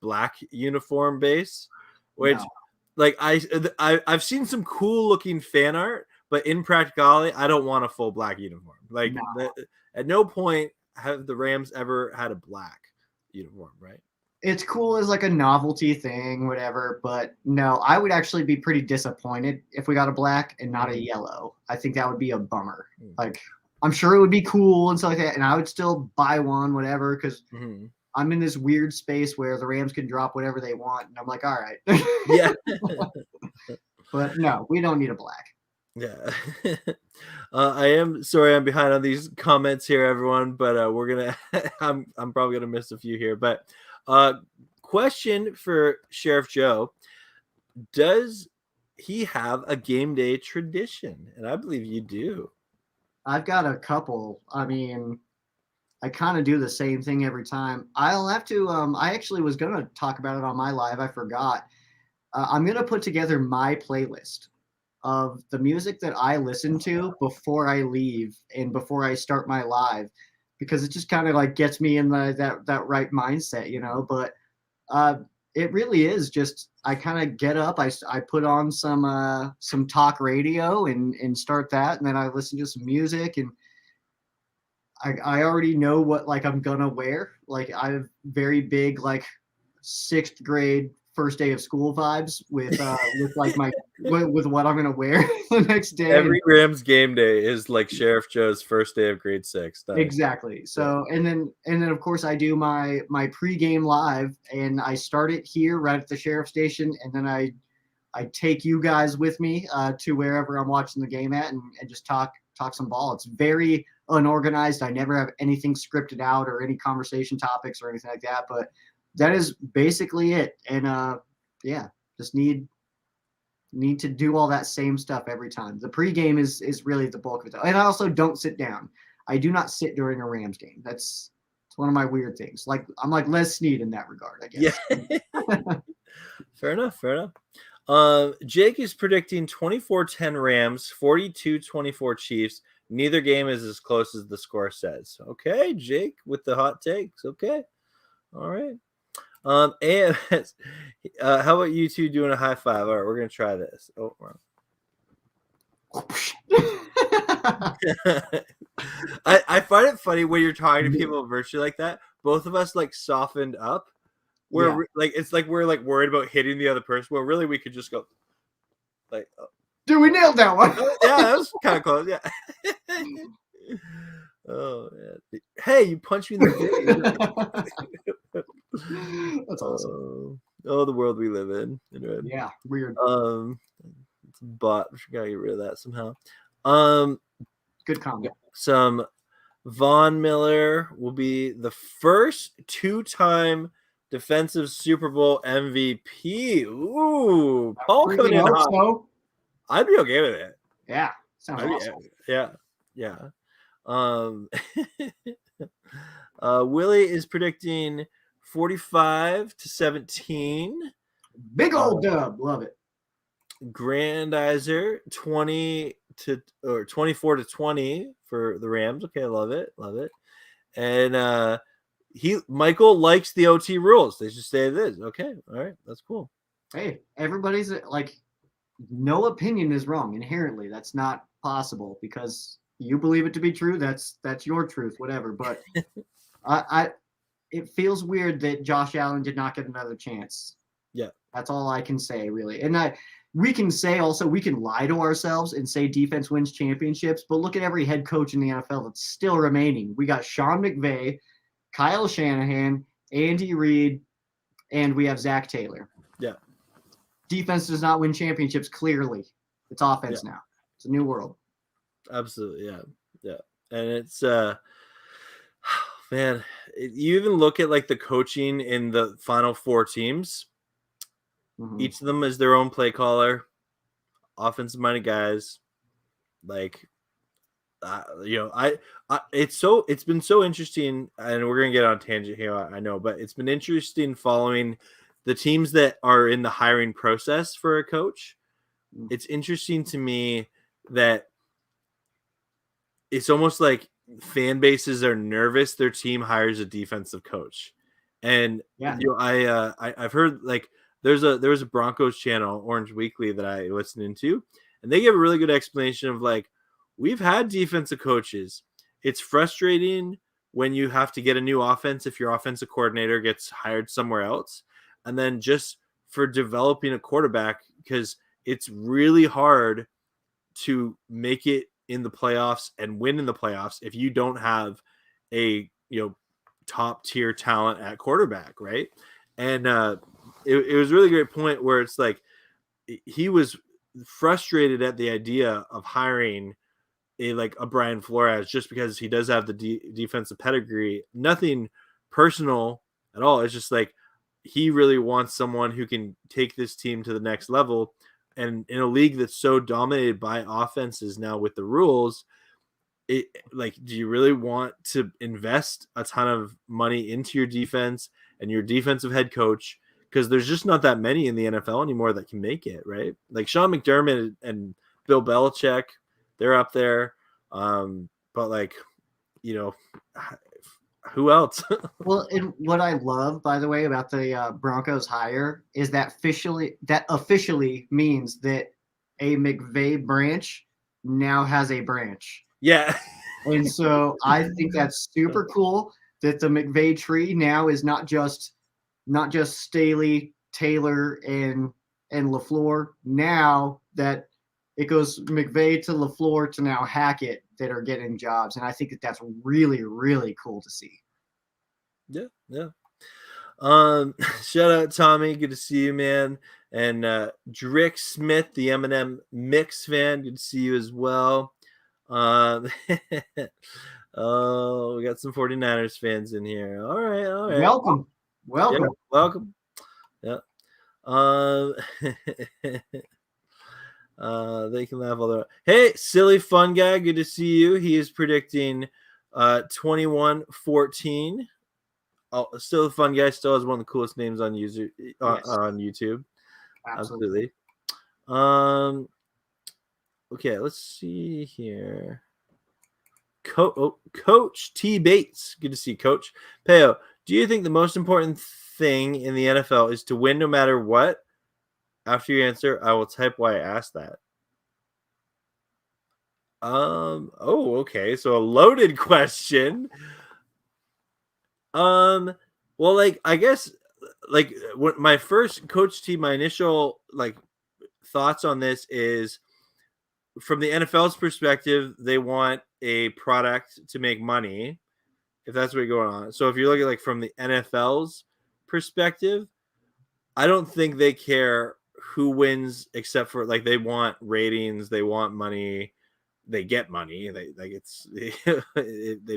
black uniform base, which like I've seen some cool looking fan art, but in practicality, I don't want a full black uniform. Like at no point have the Rams ever had a black uniform, right? It's cool as like a novelty thing, whatever. But no, I would actually be pretty disappointed if we got a black and not a yellow. I think that would be a bummer. Like I'm sure it would be cool and stuff like that, and I would still buy one, whatever, because I'm in this weird space where the Rams can drop whatever they want, and I'm like, all right. Yeah. But no, we don't need a black. Yeah. I am sorry I'm behind on these comments here, everyone, but we're gonna I'm probably gonna miss a few here. But question for Sheriff Joe: does he have a game day tradition? And I believe you do. I've got a couple. I mean, I kind of do the same thing every time. I'll have to. I actually was gonna talk about it on my live. I forgot. I'm gonna put together my playlist of the music that I listen to before I leave and before I start my live, because it just kind of like gets me in that right mindset, you know. But it really is just I kind of get up, I put on some talk radio and start that, and then I listen to some music, and I already know what like I'm gonna wear. Like I have very big like 6th grade first day of school vibes with like with what I'm gonna wear the next day. Every Rams game day is like Sheriff Joe's first day of grade 6. Exactly. So and then of course I do my pregame live, and I start it here right at the Sheriff station, and then I take you guys with me to wherever I'm watching the game at, and just talk some ball. It's very unorganized. I never have anything scripted out or any conversation topics or anything like that, but that is basically it. And yeah, just need to do all that same stuff every time. The pregame is really the bulk of it. And I also don't sit down. I do not sit during a Rams game. It's one of my weird things. Like I'm like Les Snead in that regard, I guess. Yeah. Fair enough. Jake is predicting 24-10 Rams, 42-24 Chiefs. Neither game is as close as the score says. Okay, Jake with the hot takes. Okay. All right. And how about you two doing a high five? All right, we're gonna try this. Oh, wow. I find it funny when you're talking to people virtually like that. Both of us like softened up. Like it's like we're like worried about hitting the other person. Well, really, we could just go like. Dude, we nailed that one. Yeah, that was kind of close. Yeah. Oh, yeah. Hey, you punched me in the face. That's awesome. Oh, the world we live in. Anyway. Yeah, weird. It's a bot. We gotta get rid of that somehow. Good comment. Some Von Miller will be the first 2-time defensive Super Bowl MVP. Ooh, Paul coming in hot. So. I'd be okay with it. Yeah, sounds awesome. Yeah. Willie is predicting 45-17. Big old dub, love it. Grandizer 24-20 for the Rams. Okay, love it. And Michael likes the OT rules. They should stay as is. Okay, all right, that's cool. Hey, everybody's like, no opinion is wrong inherently. That's not possible because you believe it to be true. That's your truth, whatever. But I it feels weird that Josh Allen did not get another chance. Yeah. That's all I can say, really. And we can say also, we can lie to ourselves and say defense wins championships, but look at every head coach in the NFL that's still remaining. We got Sean McVay, Kyle Shanahan, Andy Reid, and we have Zach Taylor. Yeah. Defense does not win championships, clearly. It's offense now. It's a new world. Absolutely, yeah. Yeah. And it's man, you even look at like the coaching in the final four teams. Mm-hmm. Each of them is their own play caller, offensive minded guys. Like it's been so interesting, and we're gonna get on a tangent here, I know, but it's been interesting following the teams that are in the hiring process for a coach. It's interesting to me that it's almost like fan bases are nervous their team hires a defensive coach. And I've heard like there was a Broncos channel, Orange Weekly, that I listened to, and they give a really good explanation of like, we've had defensive coaches. It's frustrating when you have to get a new offense if your offensive coordinator gets hired somewhere else. And then just for developing a quarterback, because it's really hard to make it in the playoffs and win in the playoffs if you don't have a top tier talent at quarterback, right? And it was a really great point where it's like he was frustrated at the idea of hiring a Brian Flores just because he does have the defensive pedigree. Nothing personal at all. It's just like he really wants someone who can take this team to the next level. And in a league that's so dominated by offenses now with the rules, do you really want to invest a ton of money into your defense and your defensive head coach? Because there's just not that many in the NFL anymore that can make it, right? Like Sean McDermott and Bill Belichick, they're up there. But who else? Well, and what I love, by the way, about the Broncos hire is that officially means that a McVay branch now has a branch. Yeah. And so I think that's super cool that the McVay tree now is not just Staley, Taylor, and LaFleur. Now that it goes McVay to LaFleur to now Hackett that are getting jobs. And I think that that's really, really cool to see. Yeah. Shout out Tommy, good to see you, man. And Drick Smith, the Eminem Mix fan, good to see you as well. Oh, we got some 49ers fans in here. All right. Welcome. Yeah, welcome. Yeah. They can laugh all the way. Hey, silly fun guy, good to see you. He is predicting 21-14. Oh, still a fun guy. Still has one of the coolest names on on YouTube. Absolutely. Okay, let's see here. Coach T. Bates. Good to see you, Coach. Payo, do you think the most important thing in the NFL is to win no matter what? After you answer, I will type why I asked that. Okay. So a loaded question. Well, I guess what my first Coach T, my initial thoughts on this is from the NFL's perspective, they want a product to make money, if that's what you're going on. So if you're looking from the NFL's perspective, I don't think they care who wins except for they want ratings, they want money, they get money, they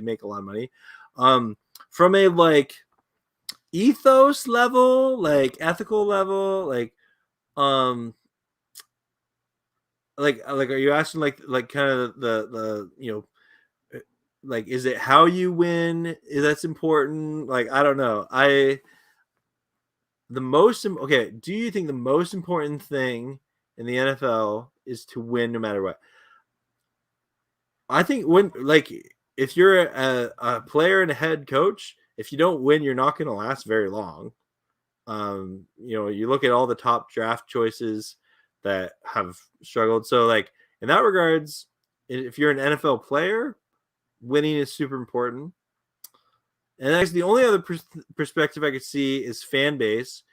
make a lot of money. From a ethos level, ethical level, are you asking kind of the is it how you win? That's important? I don't know. Do you think the most important thing in the NFL is to win no matter what? I think if you're a player and a head coach, if you don't win, you're not going to last very long. You look at all the top draft choices that have struggled. So like in that regards, if you're an NFL player, winning is super important. And actually, the only other perspective I could see is fan base.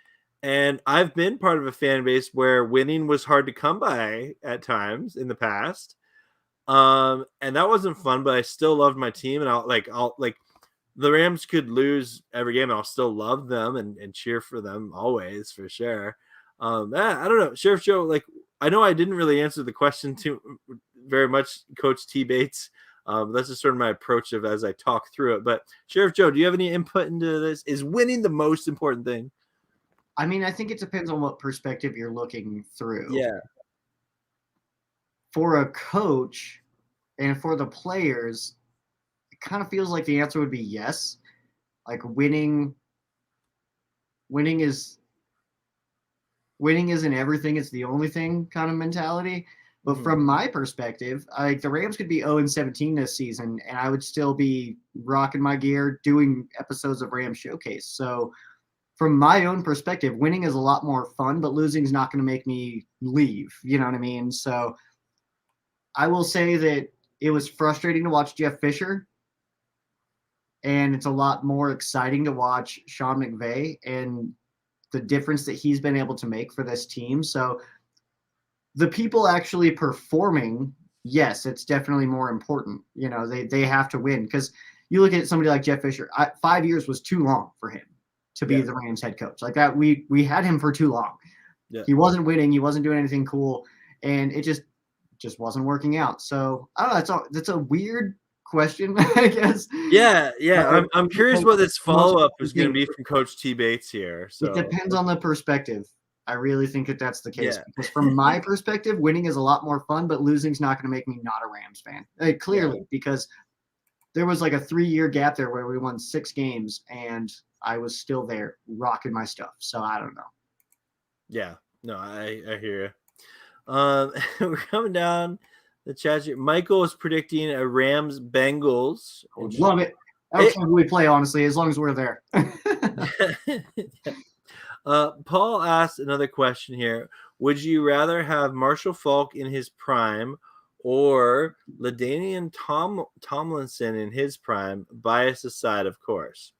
And I've been part of a fan base where winning was hard to come by at times in the past. And that wasn't fun, but I still loved my team. And I'll like the Rams could lose every game, and I'll still love them and cheer for them always, for sure. I don't know, Sheriff Joe, like, I know I didn't really answer the question too very much, Coach T. Bates. That's just sort of my approach of as I talk through it. But Sheriff Joe, do you have any input into this? Is winning the most important thing? I mean, I think it depends on what perspective you're looking through. Yeah. For a coach and for the players, it kind of feels like the answer would be yes. Like winning isn't everything, it's the only thing kind of mentality. But from my perspective, like the Rams could be 0-17 this season, and I would still be rocking my gear doing episodes of Rams Showcase. So from my own perspective, winning is a lot more fun, but losing is not going to make me leave. You know what I mean? So I will say that it was frustrating to watch Jeff Fisher, and it's a lot more exciting to watch Sean McVay and the difference that he's been able to make for this team. So the people actually performing, yes, it's definitely more important. You know, they have to win, because you look at somebody like Jeff Fisher, 5 years was too long for him to be the Rams head coach. Like that, we had him for too long. Yeah. He wasn't winning. He wasn't doing anything cool. And it just wasn't working out. So I don't know. That's a weird question, I guess. Yeah. I'm curious what this follow-up is going to be from Coach T. Bates here. So it depends on the perspective. I really think that that's the case. Because from my perspective, winning is a lot more fun, but losing's not going to make me not a Rams fan. Clearly, because there was like a 3-year gap there where we won 6 games, and I was still there rocking my stuff. So I don't know. Yeah. No, I hear you. We're coming down the chat here. Michael is predicting a Rams Bengals. Love it. That's how we play, honestly, as long as we're there. Paul asked another question here. Would you rather have Marshall Faulk in his prime or Ladainian Tomlinson in his prime? Bias aside, of course.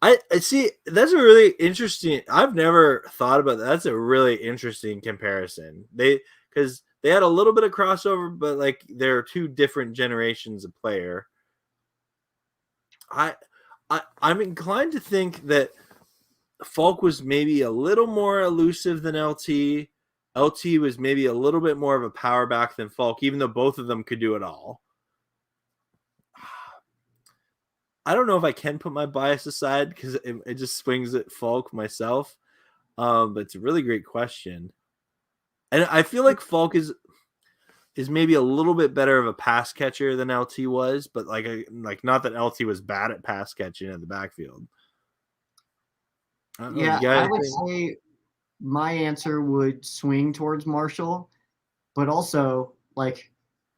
I see. That's a really interesting. I've never thought about that. That's a really interesting comparison. Because they had a little bit of crossover, but like they're 2 different generations of player. I'm inclined to think that Faulk was maybe a little more elusive than LT. LT was maybe a little bit more of a power back than Faulk, even though both of them could do it all. I don't know if I can put my bias aside because it just swings at Faulk myself. But it's a really great question. And I feel like Faulk is maybe a little bit better of a pass catcher than LT was, but like not that LT was bad at pass catching at the backfield. I would say my answer would swing towards Marshall, but also like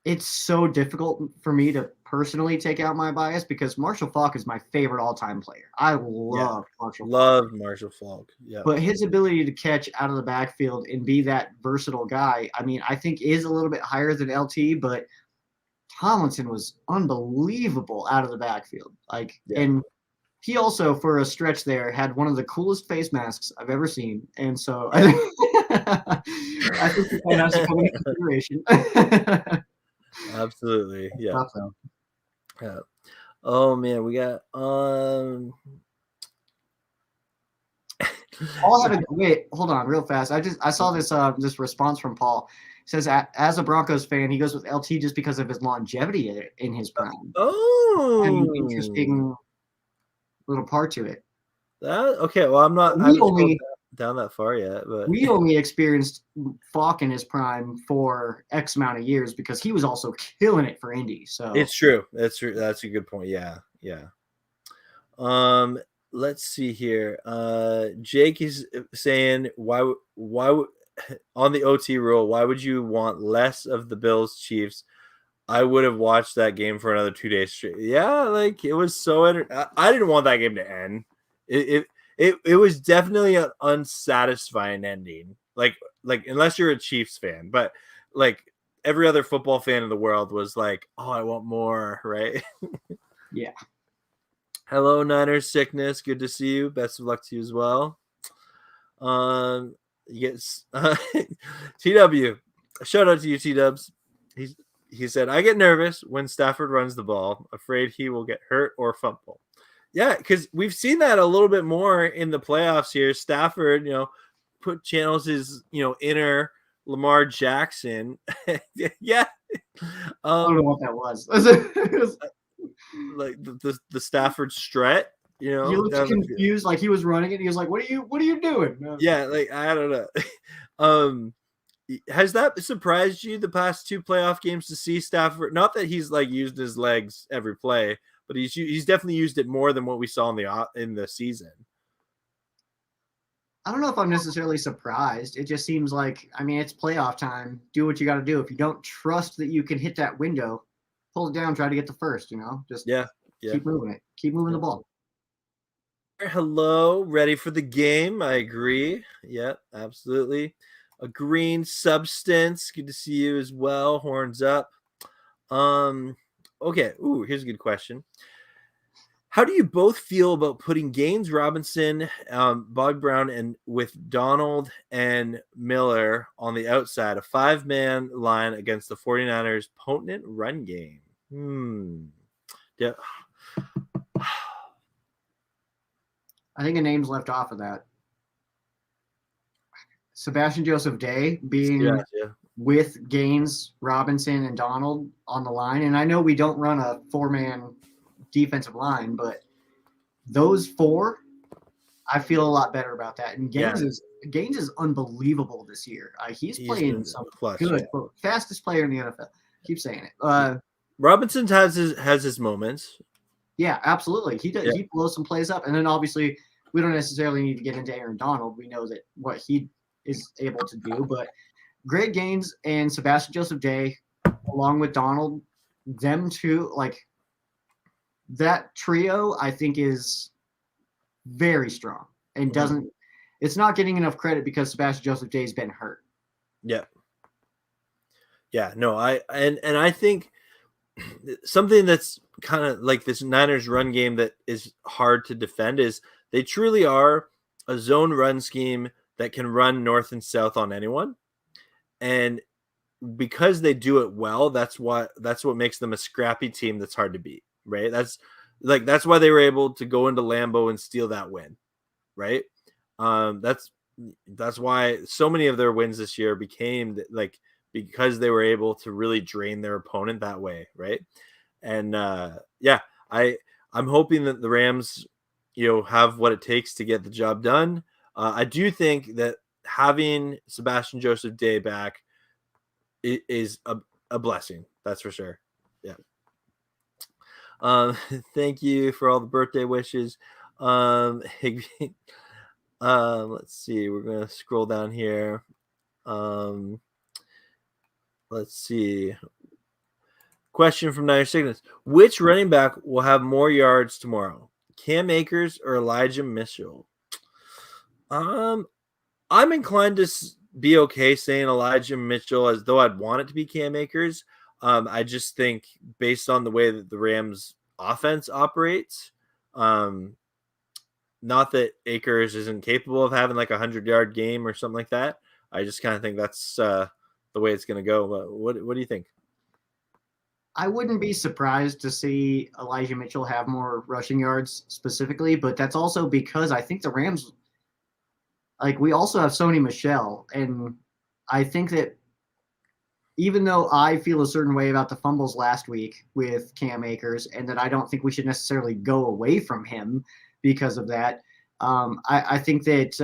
it's so difficult for me to personally take out my bias because Marshall Faulk is my favorite all-time player. I love Marshall Faulk. Love Marshall Faulk. Yeah. But his ability to catch out of the backfield and be that versatile guy, I mean, I think is a little bit higher than LT, but Tomlinson was unbelievable out of the backfield. And he also, for a stretch there, had one of the coolest face masks I've ever seen. And so I think that has to come into consideration. Absolutely. Yeah. Yeah. Oh man, we got I'll have wait, hold on real fast. I saw this response from Paul. He says as a Broncos fan, he goes with LT just because of his longevity in his prime. Oh, and interesting little part to it. Okay, well I'm not down that far yet, but we only experienced Faulk in his prime for X amount of years because he was also killing it for Indy. So it's true. That's true. That's a good point. Yeah. Let's see here. Jake is saying why on the OT rule, why would you want less of the Bills Chiefs? I would have watched that game for another 2 days straight. Yeah, like it was so I didn't want that game to end. it was definitely an unsatisfying ending. Like unless you're a Chiefs fan, but like every other football fan in the world was like, oh, I want more, right? Yeah. Hello, Niners sickness. Good to see you. Best of luck to you as well. Yes. TW. Shout out to you, T-Dubs. He said, I get nervous when Stafford runs the ball, afraid he will get hurt or fumble. Yeah, because we've seen that a little bit more in the playoffs here. Stafford, channels his, inner Lamar Jackson. Yeah. I don't know what that was. Like the Stafford strut, He looked confused, like he was running it. He was like, "What are you doing?" Yeah, like I don't know. Has that surprised you the past 2 playoff games to see Stafford? Not that he's like used his legs every play, but he's definitely used it more than what we saw in the season. I don't know if I'm necessarily surprised. It just seems like, I mean, it's playoff time. Do what you got to do. If you don't trust that you can hit that window, pull it down, try to get the first, just keep moving it. Keep moving the ball. Hello, ready for the game. I agree. Yeah, absolutely. A green substance. Good to see you as well. Horns up. Okay. Ooh, here's a good question. How do you both feel about putting Gaines, Robinson, Bobby Brown, and with Donald and Miller on the outside, a 5-man line against the 49ers' potent run game? Yeah. I think a name's left off of that. Sebastian Joseph Day being with Gaines, Robinson, and Donald on the line. And I know we don't run a 4-man defensive line, but those 4, I feel a lot better about that. And Gaines is unbelievable this year. He's playing some good, fastest player in the NFL. Keep saying it. Robinson has his moments. Yeah, absolutely. He does. Yeah. He blows some plays up, and then obviously we don't necessarily need to get into Aaron Donald. We know that what he is able to do, but Greg Gaines and Sebastian Joseph Day, along with Donald, them two, like that trio, I think is very strong and it's not getting enough credit because Sebastian Joseph Day's been hurt. Yeah. Yeah, no, I think something that's kind of like this Niners run game that is hard to defend is they truly are a zone run scheme that can run north and south on anyone. And because they do it well, that's what makes them a scrappy team that's hard to beat, right? That's why they were able to go into Lambeau and steal that win, right? That's why so many of their wins this year became like because they were able to really drain their opponent that way, right? And I'm hoping that the Rams, have what it takes to get the job done. I do think that having Sebastian Joseph Day back is a blessing. That's for sure. Yeah. Thank you for all the birthday wishes. Let's see. We're going to scroll down here. Let's see. Question from Niner Signals. Which running back will have more yards tomorrow? Cam Akers or Elijah Mitchell? I'm inclined to be okay saying Elijah Mitchell as though I'd want it to be Cam Akers. I just think based on the way that the Rams offense operates, not that Akers isn't capable of having like a 100-yard game or something like that. I just kind of think that's the way it's going to go. But what do you think? I wouldn't be surprised to see Elijah Mitchell have more rushing yards specifically, but that's also because I think the Rams, like we also have Sony Michel, and I think that even though I feel a certain way about the fumbles last week with Cam Akers and that I don't think we should necessarily go away from him because of that, I think that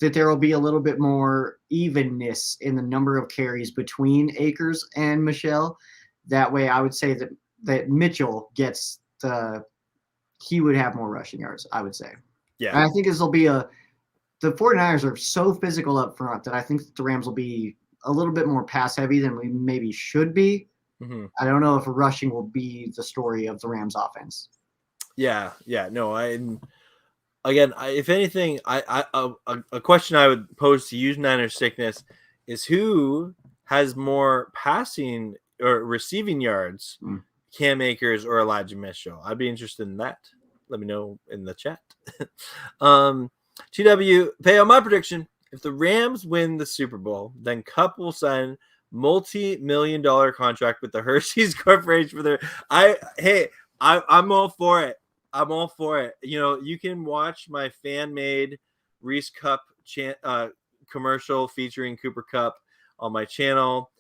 that there will be a little bit more evenness in the number of carries between Akers and Michel. That way, I would say that Mitchell gets he would have more rushing yards, I would say. Yeah. And I think this will be the 49ers are so physical up front that I think the Rams will be a little bit more pass heavy than we maybe should be. Mm-hmm. I don't know if rushing will be the story of the Rams offense. Yeah. No, again, if anything, a question I would pose to you, Niners sickness, is who has more passing or receiving yards, Cam Akers or Elijah Mitchell? I'd be interested in that. Let me know in the chat. TW, Payo, my prediction: if the Rams win the Super Bowl, then Cup will sign multi-million-dollar contract with the Hershey's Corporation for their. I'm all for it. I'm all for it. You know, you can watch my fan-made Reese Cup commercial featuring Cooper Cup on my channel.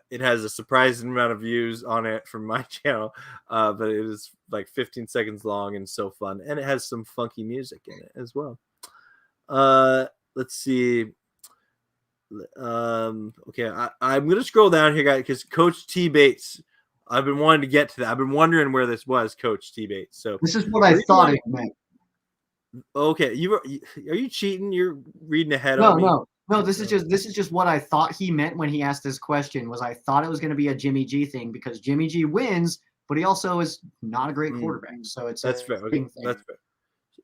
It has a surprising amount of views on it from my channel, but it is like 15 seconds long and so fun, and it has some funky music in it as well. Let's see. Okay, I'm gonna scroll down here, guys, because Coach T Bates. I've been wanting to get to that. I've been wondering where this was, Coach T Bates. So this is what I thought it meant. Okay, are you cheating? You're reading ahead on me. No. This is just what I thought he meant when he asked this question. I thought it was going to be a Jimmy G thing because Jimmy G wins, but he also is not a great quarterback. So that's fair. Okay, that's fair.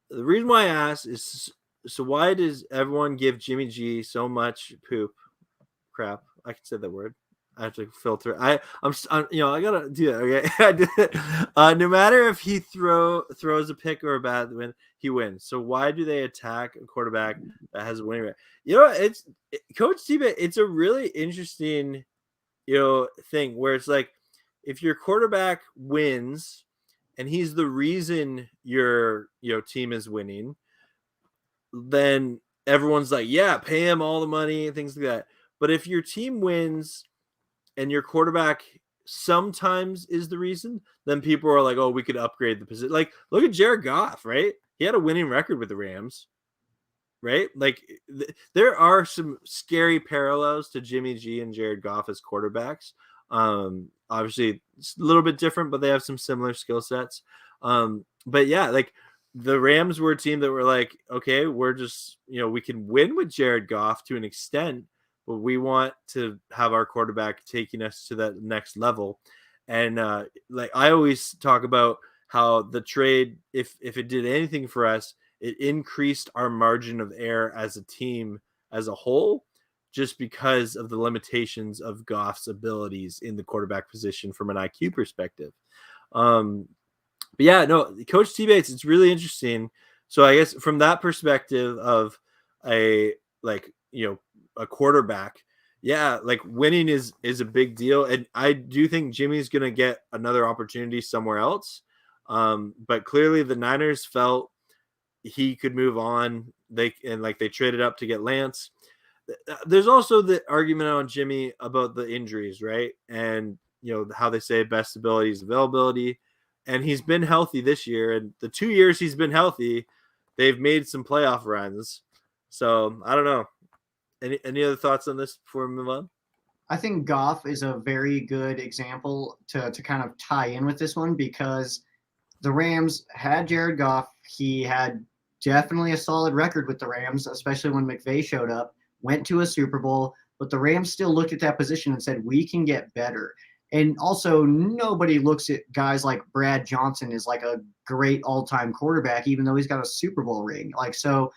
The reason why I asked is, so why does everyone give Jimmy G so much crap? I can say that word. I have to filter. I'm I gotta do that. Okay, I did it. No matter if he throws a pick or a bad win, he wins. So why do they attack a quarterback that has a winning rate? Coach T-Bay. It's a really interesting, thing where it's like if your quarterback wins and he's the reason your team is winning, then everyone's like, yeah, pay him all the money and things like that. But if your team wins and your quarterback sometimes is the reason, then people are like, oh, we could upgrade the position. Like, look at Jared Goff, right? He had a winning record with the Rams, right? Like, there are some scary parallels to Jimmy G and Jared Goff as quarterbacks. Obviously, it's a little bit different, but they have some similar skill sets. But yeah, like, the Rams were a team that were like, okay, we're just, we can win with Jared Goff to an extent, but we want to have our quarterback taking us to that next level. And like I always talk about how the trade, if it did anything for us, it increased our margin of error as a team as a whole, just because of the limitations of Goff's abilities in the quarterback position from an IQ perspective. But yeah, no, Coach T Bates, it's really interesting. So I guess from that perspective of a quarterback, yeah, like winning is a big deal, and I do think Jimmy's gonna get another opportunity somewhere else. But clearly the Niners felt he could move on. They traded up to get Lance. There's also the argument on Jimmy about the injuries, right? And how they say best ability is availability, and he's been healthy this year, and the 2 years he's been healthy, they've made some playoff runs. So I don't know. Any other thoughts on this before we move on? I think Goff is a very good example to kind of tie in with this one because the Rams had Jared Goff. He had definitely a solid record with the Rams, especially when McVay showed up, went to a Super Bowl, but the Rams still looked at that position and said, we can get better. And also, nobody looks at guys like Brad Johnson as like a great all-time quarterback, even though he's got a Super Bowl ring. So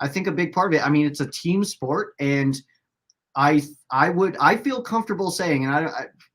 I think a big part of it, I mean, it's a team sport, and I feel comfortable saying, and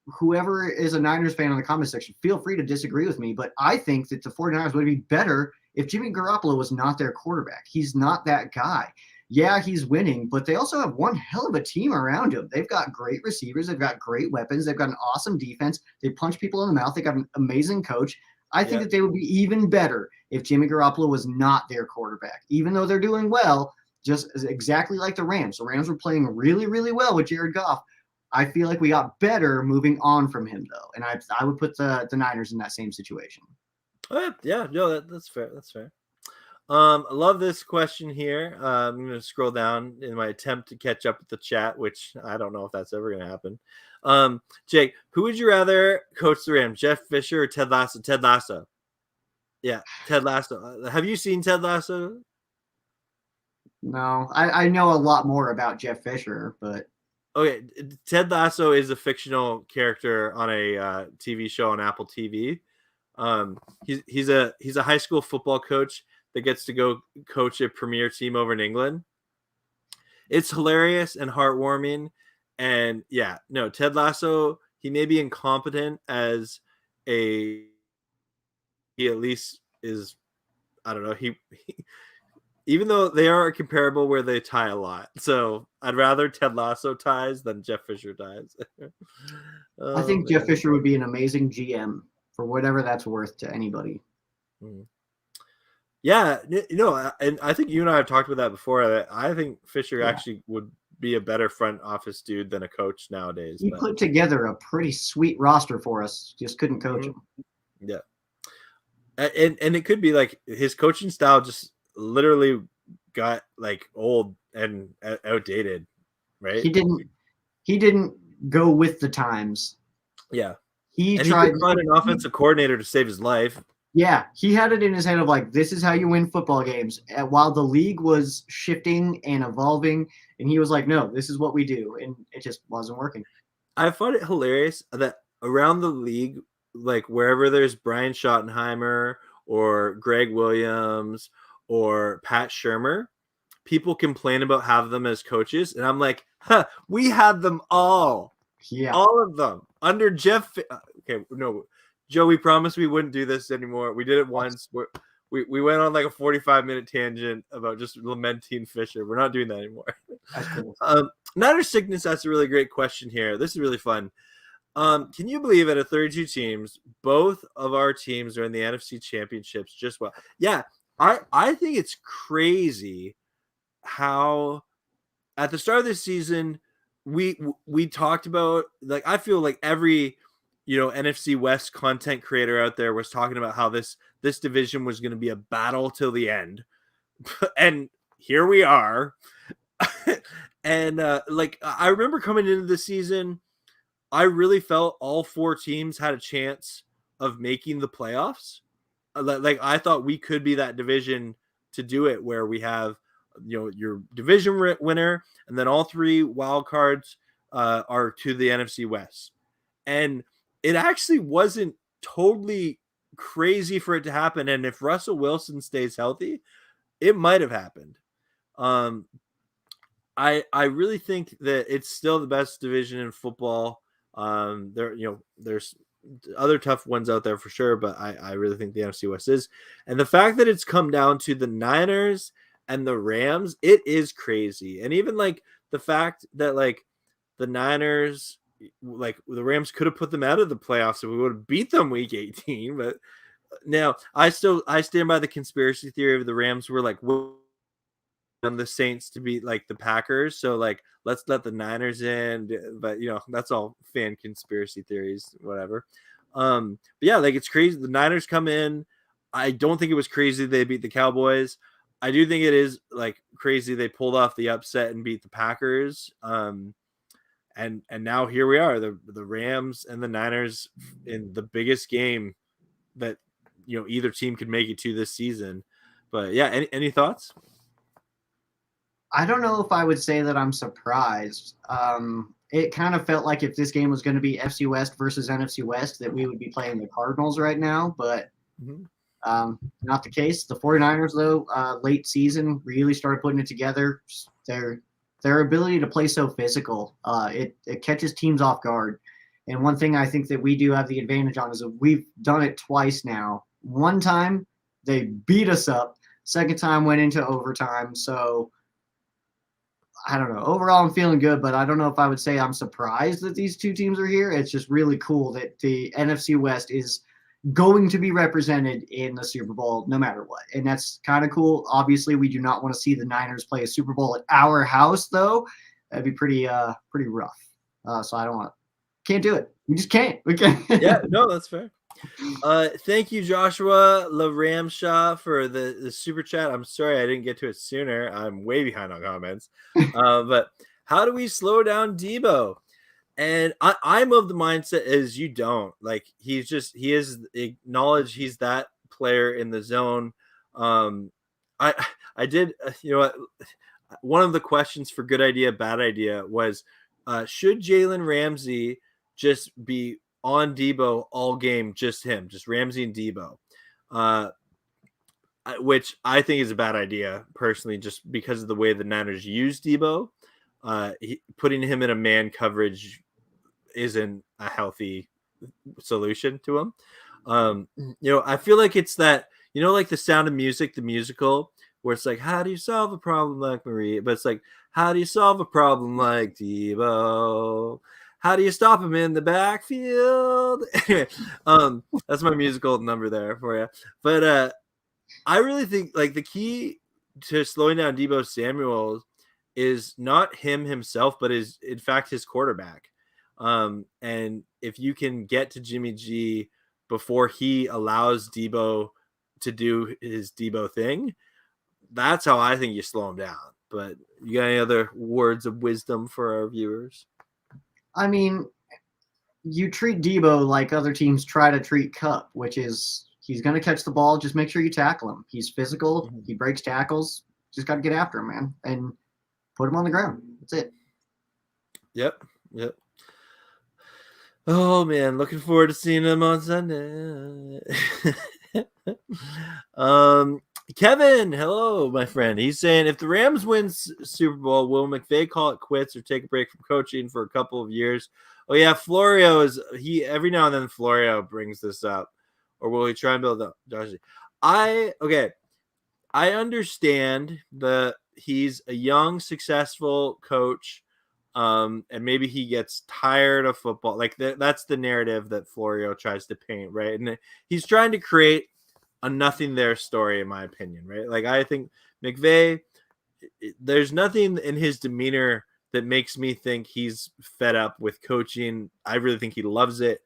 whoever is a Niners fan in the comment section, feel free to disagree with me, but I think that the 49ers would be better if Jimmy Garoppolo was not their quarterback. He's not that guy. Yeah, he's winning, but they also have one hell of a team around him. They've got great receivers. They've got great weapons. They've got an awesome defense. They punch people in the mouth. They got an amazing coach. I think that they would be even better if Jimmy Garoppolo was not their quarterback, even though they're doing well, just exactly like the Rams. The Rams were playing really, really well with Jared Goff. I feel like we got better moving on from him, though, and I would put the Niners in that same situation. Yeah, no, that's fair. That's fair. I love this question here. I'm going to scroll down in my attempt to catch up with the chat, which I don't know if that's ever going to happen. Jake, who would you rather coach the Rams, Jeff Fisher or Ted Lasso? Ted Lasso. Yeah, Ted Lasso. Have you seen Ted Lasso? No, I know a lot more about Jeff Fisher, but okay, Ted Lasso is a fictional character on a TV show on Apple TV. He's a high school football coach that gets to go coach a premier team over in England. It's hilarious and heartwarming. And yeah, no, Ted Lasso, he may be incompetent as he at least is, I don't know, he even though they are comparable where they tie a lot. So I'd rather Ted Lasso ties than Jeff Fisher ties. I think Jeff Fisher would be an amazing GM for whatever that's worth to anybody. Yeah, and I think you and I have talked about that before. I think Fisher actually would be a better front office dude than a coach nowadays. He put together a pretty sweet roster for us. Just couldn't coach him. Yeah. And it could be like his coaching style just literally got like old and outdated, right? He didn't go with the times. Yeah. He tried to find an offensive coordinator to save his life. Yeah, he had it in his head of like, this is how you win football games. While the league was shifting and evolving, and he was like, no, this is what we do. And it just wasn't working. I find it hilarious that around the league, like wherever there's Brian Schottenheimer or Greg Williams or Pat Shurmur, people complain about having them as coaches. And I'm like, we had them all. Yeah. All of them under Jeff. Okay, no, Joe, we promised we wouldn't do this anymore. We did it once. We went on like a 45-minute tangent about just lamenting Fisher. We're not doing that anymore. That's cool. Niner Sickness, that's a really great question here. This is really fun. Can you believe out of 32 teams, both of our teams are in the NFC Championships just well? Yeah, I think it's crazy how at the start of this season we talked about, like, I feel like every NFC West content creator out there was talking about how this division was going to be a battle till the end. And here we are. And like, I remember coming into the season, I really felt all four teams had a chance of making the playoffs. Like, I thought we could be that division to do it, where we have, your division winner, and then all three wild cards are to the NFC West. And it actually wasn't totally crazy for it to happen. And if Russell Wilson stays healthy, it might have happened. I really think that it's still the best division in football. There's other tough ones out there for sure, but I really think the NFC West is. And the fact that it's come down to the Niners and the Rams, it is crazy. And even like the fact that like the Niners, like the Rams could have put them out of the playoffs if we would have beat them week 18. But now I stand by the conspiracy theory of the Rams were like on the Saints to beat like the Packers. So like, let's let the Niners in, but that's all fan conspiracy theories, whatever. But yeah, like it's crazy. The Niners come in. I don't think it was crazy they beat the Cowboys. I do think it is like crazy they pulled off the upset and beat the Packers. And now here we are, the Rams and the Niners in the biggest game that either team could make it to this season. But yeah, any thoughts? I don't know if I would say that I'm surprised. It kind of felt like if this game was going to be FC West versus NFC West, that we would be playing the Cardinals right now, but not the case. The 49ers, though, late season really started putting it together. Their ability to play so physical, it catches teams off guard. And one thing I think that we do have the advantage on is that we've done it twice now. One time, they beat us up. Second time went into overtime. So I don't know. Overall, I'm feeling good, but I don't know if I would say I'm surprised that these two teams are here. It's just really cool that the NFC West is going to be represented in the Super Bowl no matter what. And that's kind of cool. Obviously, we do not want to see the Niners play a Super Bowl at our house, though. That'd be pretty rough. So I can't do it. We just can't. We can't. Yeah, no, that's fair. Thank you, Joshua LaRamshaw, for the super chat. I'm sorry I didn't get to it sooner. I'm way behind on comments. But how do we slow down Debo? And I'm of the mindset as you don't. Like, he is acknowledged he's that player in the zone. I did, one of the questions for good idea, bad idea was, should Jalen Ramsey just be on Debo all game, just him, just Ramsey and Debo? which I think is a bad idea personally, just because of the way the Niners use Debo. Putting him in a man coverage isn't a healthy solution to him. I feel like it's that, like The Sound of Music, the musical, where it's like, how do you solve a problem like Marie? But it's like, how do you solve a problem like Debo? How do you stop him in the backfield? Anyway, that's my musical number there for you. But I really think like the key to slowing down Debo Samuel is not him himself, but is in fact his quarterback. And if you can get to Jimmy G before he allows Debo to do his Debo thing, that's how I think you slow him down. But you got any other words of wisdom for our viewers? I mean, you treat Debo like other teams try to treat Cup, which is he's going to catch the ball. Just make sure you tackle him. He's physical. Mm-hmm. He breaks tackles. Just got to get after him, man, and put him on the ground. That's it. Yep. Oh, man, looking forward to seeing him on Sunday. Kevin, hello, my friend. He's saying, if the Rams win Super Bowl, will McVay call it quits or take a break from coaching for a couple of years? Oh, yeah, Florio every now and then Florio brings this up. Or will he try and build up? I understand that he's a young, successful coach. And maybe he gets tired of football. Like that's the narrative that Florio tries to paint, right? And he's trying to create a nothing there story, in my opinion, right? Like I think McVay, there's nothing in his demeanor that makes me think he's fed up with coaching. I really think he loves it.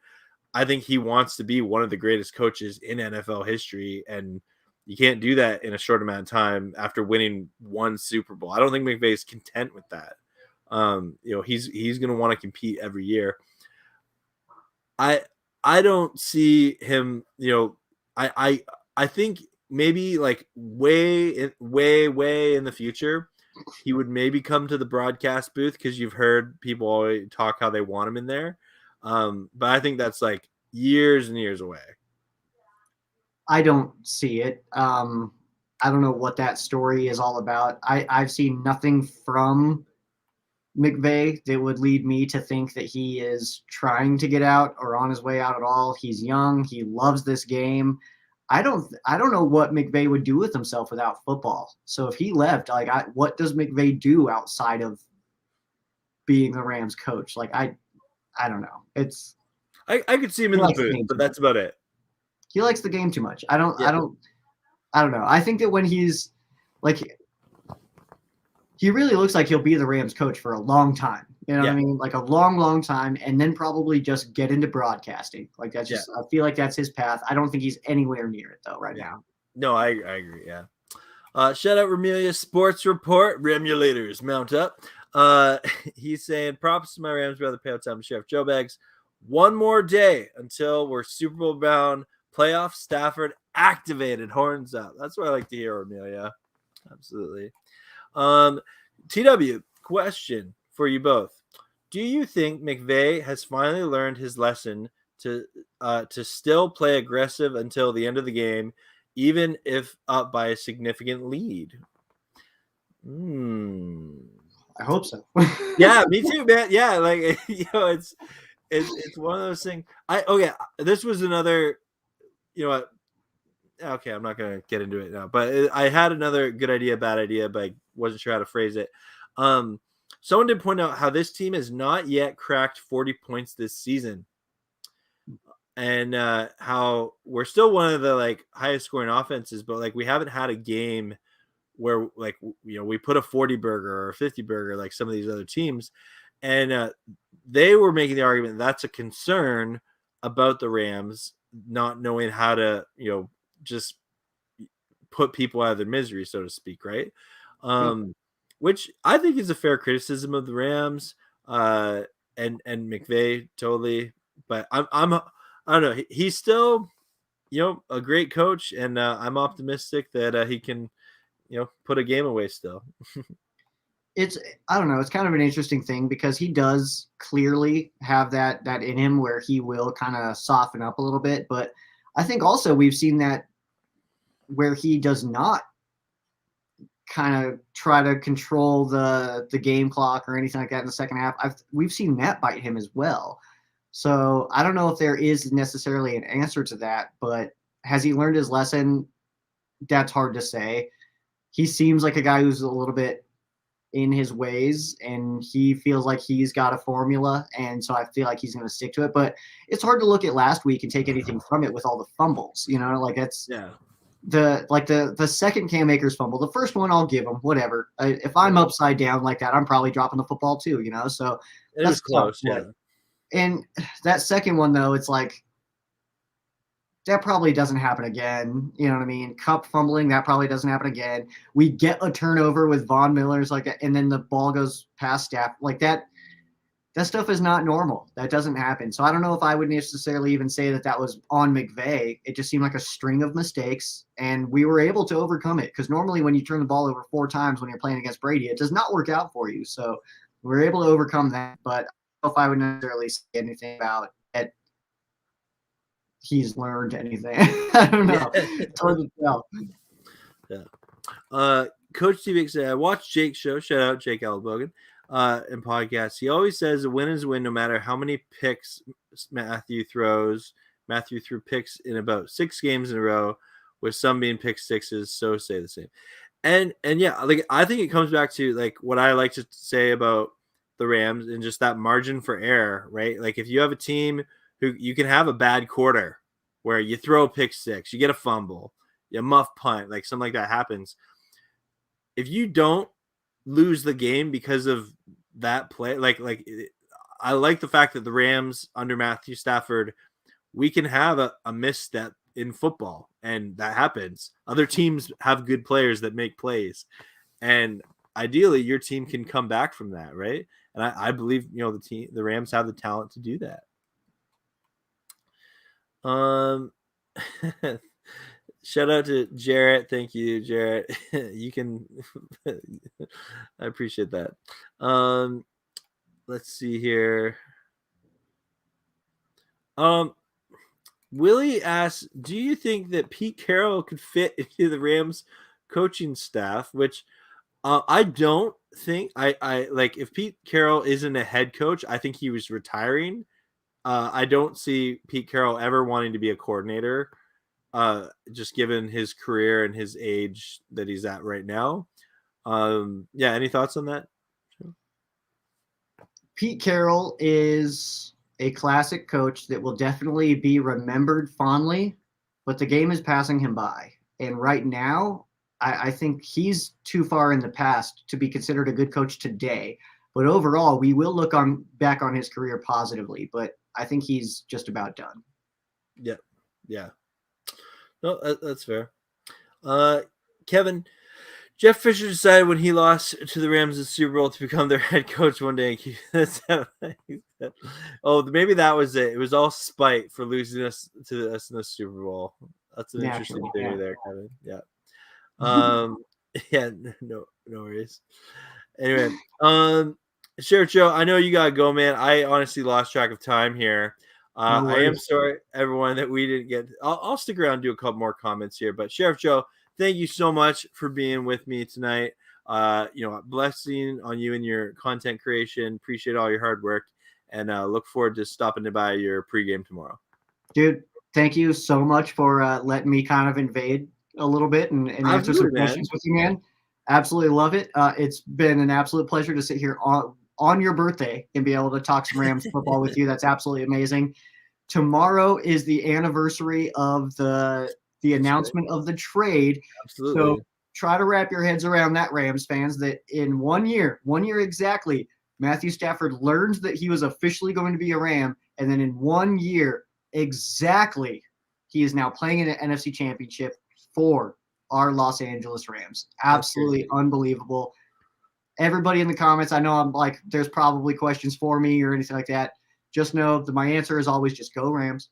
I think he wants to be one of the greatest coaches in NFL history, and you can't do that in a short amount of time after winning one Super Bowl. I don't think McVay is content with that. He's going to want to compete every year. I don't see him, I think maybe like way in the future, he would maybe come to the broadcast booth because you've heard people always talk how they want him in there. But I think that's like years and years away. I don't see it. I don't know what that story is all about. I've seen nothing from McVay that would lead me to think that he is trying to get out or on his way out at all. He's young. He loves this game. I don't know what McVay would do with himself without football. So if he left, what does McVay do outside of being the Rams coach? Like I don't know. It's I could see him in the booth, but that's about it. He likes the game too much. I don't know. I think that when he's like, he really looks like he'll be the Rams coach for a long time. You know what I mean? Like a long, long time, and then probably just get into broadcasting. Like that's just, I feel like that's his path. I don't think he's anywhere near it though right now. No, I agree. Yeah. Shout out Remelia Sports Report. Remulators mount up. He's saying props to my Rams brother, Payo Time Chef Joe Bags. One more day until we're Super Bowl bound. Playoff Stafford activated. Horns up. That's what I like to hear, Amelia. Absolutely. TW, question for you both. Do you think McVay has finally learned his lesson to still play aggressive until the end of the game, even if up by a significant lead? I hope so. Yeah, me too, man. Yeah, like it's one of those things. This was another. Okay, I'm not going to get into it now, but I had another good idea, bad idea, but I wasn't sure how to phrase it. Someone did point out how this team has not yet cracked 40 points this season, and how we're still one of the highest scoring offenses, but we haven't had a game where we put a 40 burger or a 50 burger like some of these other teams, and they were making the argument that's a concern about the Rams not knowing how to, just put people out of their misery, so to speak, right? Which I think is a fair criticism of the Rams and McVay, totally. But I don't know. He's still, a great coach, and I'm optimistic that he can, put a game away still. I don't know. It's kind of an interesting thing because he does clearly have that in him where he will kind of soften up a little bit. But I think also we've seen that where he does not kind of try to control the game clock or anything like that in the second half. We've seen that bite him as well. So I don't know if there is necessarily an answer to that, but has he learned his lesson? That's hard to say. He seems like a guy who's a little bit in his ways, and he feels like he's got a formula, and so I feel like he's going to stick to it. But it's hard to look at last week and take anything from it with all the fumbles. Like that's the second Cam Akers fumble. The first one I'll give him, whatever. If I'm upside down like that, I'm probably dropping the football too. So it was close, yeah. And that second one though, it's like that probably doesn't happen again. You know what I mean? Cup fumbling, that probably doesn't happen again. We get a turnover with Von Miller's and then the ball goes past Staff. Like that stuff is not normal. That doesn't happen. So I don't know if I would necessarily even say that was on McVay. It just seemed like a string of mistakes, and we were able to overcome it. Because normally when you turn the ball over 4 times when you're playing against Brady, it does not work out for you. So we were able to overcome that. But I don't know if I would necessarily say anything about it. He's learned anything. I don't know. It's hard to tell. Yeah. Coach T-Vic said, I watched Jake's show. Shout out Jake Albogan. In podcasts. He always says a win is a win no matter how many picks Matthew throws. Matthew threw picks in about 6 games in a row, with some being pick sixes, so say the same. And yeah, like I think it comes back to like what I like to say about the Rams and just that margin for error, right? Like if you have a team who you can have a bad quarter where you throw a pick 6, you get a fumble, you muff punt, like something like that happens. If you don't lose the game because of that play, like I like the fact that the Rams under Matthew Stafford, we can have a misstep in football, and that happens. Other teams have good players that make plays, and ideally your team can come back from that, right? And I believe the Rams have the talent to do that. Shout out to Jarrett. Thank you, Jarrett. You can I appreciate that. Let's see here. Willie asks, do you think that Pete Carroll could fit into the Rams coaching staff? Which I don't think. I like if Pete Carroll isn't a head coach, I think he was retiring. I don't see Pete Carroll ever wanting to be a coordinator. Just given his career and his age that he's at right now. Yeah, any thoughts on that? Pete Carroll is a classic coach that will definitely be remembered fondly, but the game is passing him by. And right now, I think he's too far in the past to be considered a good coach today. But overall, we will look back on his career positively, but I think he's just about done. Yeah. No, that's fair. Kevin, Jeff Fisher decided when he lost to the Rams in the Super Bowl to become their head coach one day. Oh, maybe that was it. It was all spite for losing us in the Super Bowl. That's an interesting theory there, Kevin. Yeah. Yeah. No worries. Anyway, Sheriff Joe, I know you gotta go, man. I honestly lost track of time here. I am sorry, everyone, that we didn't get. I'll stick around and do a couple more comments here. But Sheriff Joe, thank you so much for being with me tonight. Blessing on you and your content creation. Appreciate all your hard work, and look forward to stopping by your pregame tomorrow. Dude, thank you so much for letting me kind of invade a little bit and answer some questions with you, man. Absolutely love it. It's been an absolute pleasure to sit here on your birthday and be able to talk some Rams football with you. That's absolutely amazing. Tomorrow is the anniversary of the announcement of the trade. Absolutely. So try to wrap your heads around that, Rams fans, that in 1 year exactly, Matthew Stafford learned that he was officially going to be a Ram. And then in 1 year exactly, he is now playing in an NFC Championship for our Los Angeles Rams. Absolutely unbelievable. Everybody in the comments, I know I'm like, there's probably questions for me or anything like that. Just know that my answer is always just go Rams.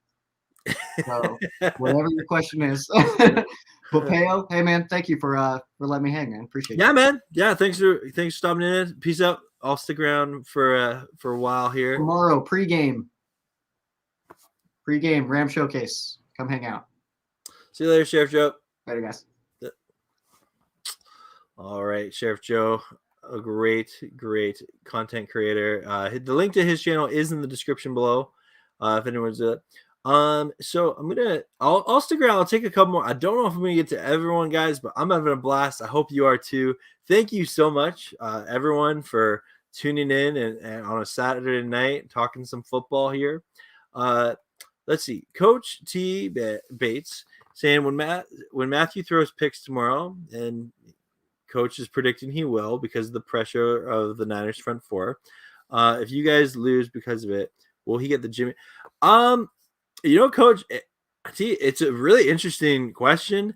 So whatever your question is. But Payo, hey man, thank you for letting me hang, man. Appreciate it. Yeah, man. Yeah, thanks for stopping in. Peace out. I'll stick around for a while here. Tomorrow, pregame, Ram Showcase. Come hang out. See you later, Sheriff Joe. Later, guys. All right, Sheriff Joe, a great content creator. The link to his channel is in the description below. If anyone's so I'll stick around. I'll take a couple more. I don't know if I'm gonna get to everyone, guys, but I'm having a blast. I hope you are too. Thank you so much, everyone, for tuning in and on a Saturday night talking some football here. Let's see, Coach T Bates saying when Matthew throws picks tomorrow, and Coach is predicting he will because of the pressure of the Niners front four. If you guys lose because of it, will he get the Jimmy? Coach, it's a really interesting question.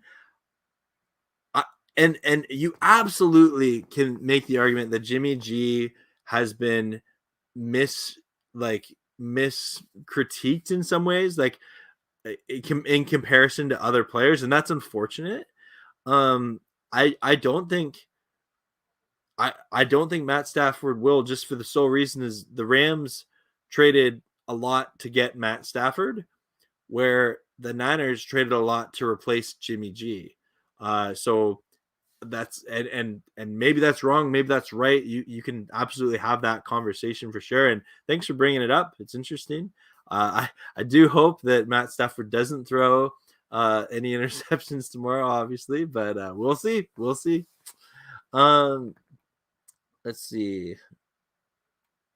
And you absolutely can make the argument that Jimmy G has been miscritiqued in some ways, like in comparison to other players, and that's unfortunate. I don't think Matt Stafford will, just for the sole reason is the Rams traded a lot to get Matt Stafford, where the Niners traded a lot to replace Jimmy G. So that's and maybe that's wrong, maybe that's right. You can absolutely have that conversation for sure. And thanks for bringing it up. It's interesting. I do hope that Matt Stafford doesn't throw any interceptions tomorrow, obviously, but we'll see. Let's see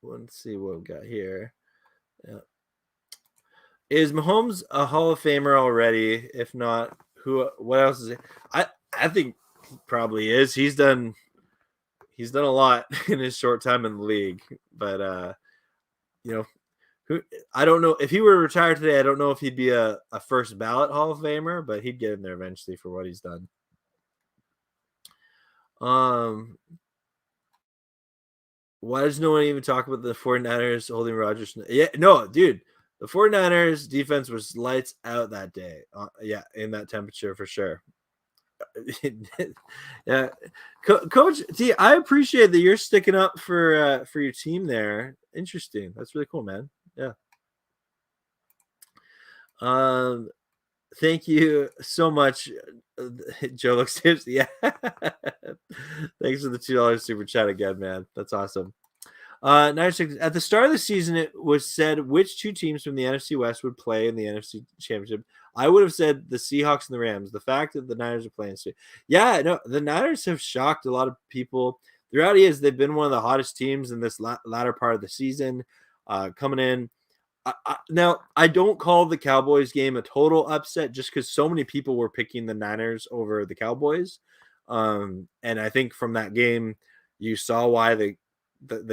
what we got here. Yeah. Is Mahomes a Hall of Famer already? If not, what else is it? I think he probably is. He's done a lot in his short time in the league, but I don't know if he were retired today. I don't know if he'd be a first ballot Hall of Famer, but he'd get in there eventually for what he's done. Why does no one even talk about the 49ers holding Rodgers? Yeah, no, dude. The 49ers defense was lights out that day. In that temperature for sure. Yeah, Coach T, I appreciate that you're sticking up for your team there. Interesting. That's really cool, man. Yeah. Thank you so much. Joe looks tipsy. Yeah. Thanks for the $2 super chat again, man. That's awesome. At the start of the season, it was said which two teams from the NFC West would play in the NFC Championship. I would have said the Seahawks and the Rams. The fact that the Niners are playing, the Niners have shocked a lot of people. The reality is they've been one of the hottest teams in this latter part of the season, coming in. Now, I don't call the Cowboys game a total upset just because so many people were picking the Niners over the Cowboys, and I think from that game you saw why they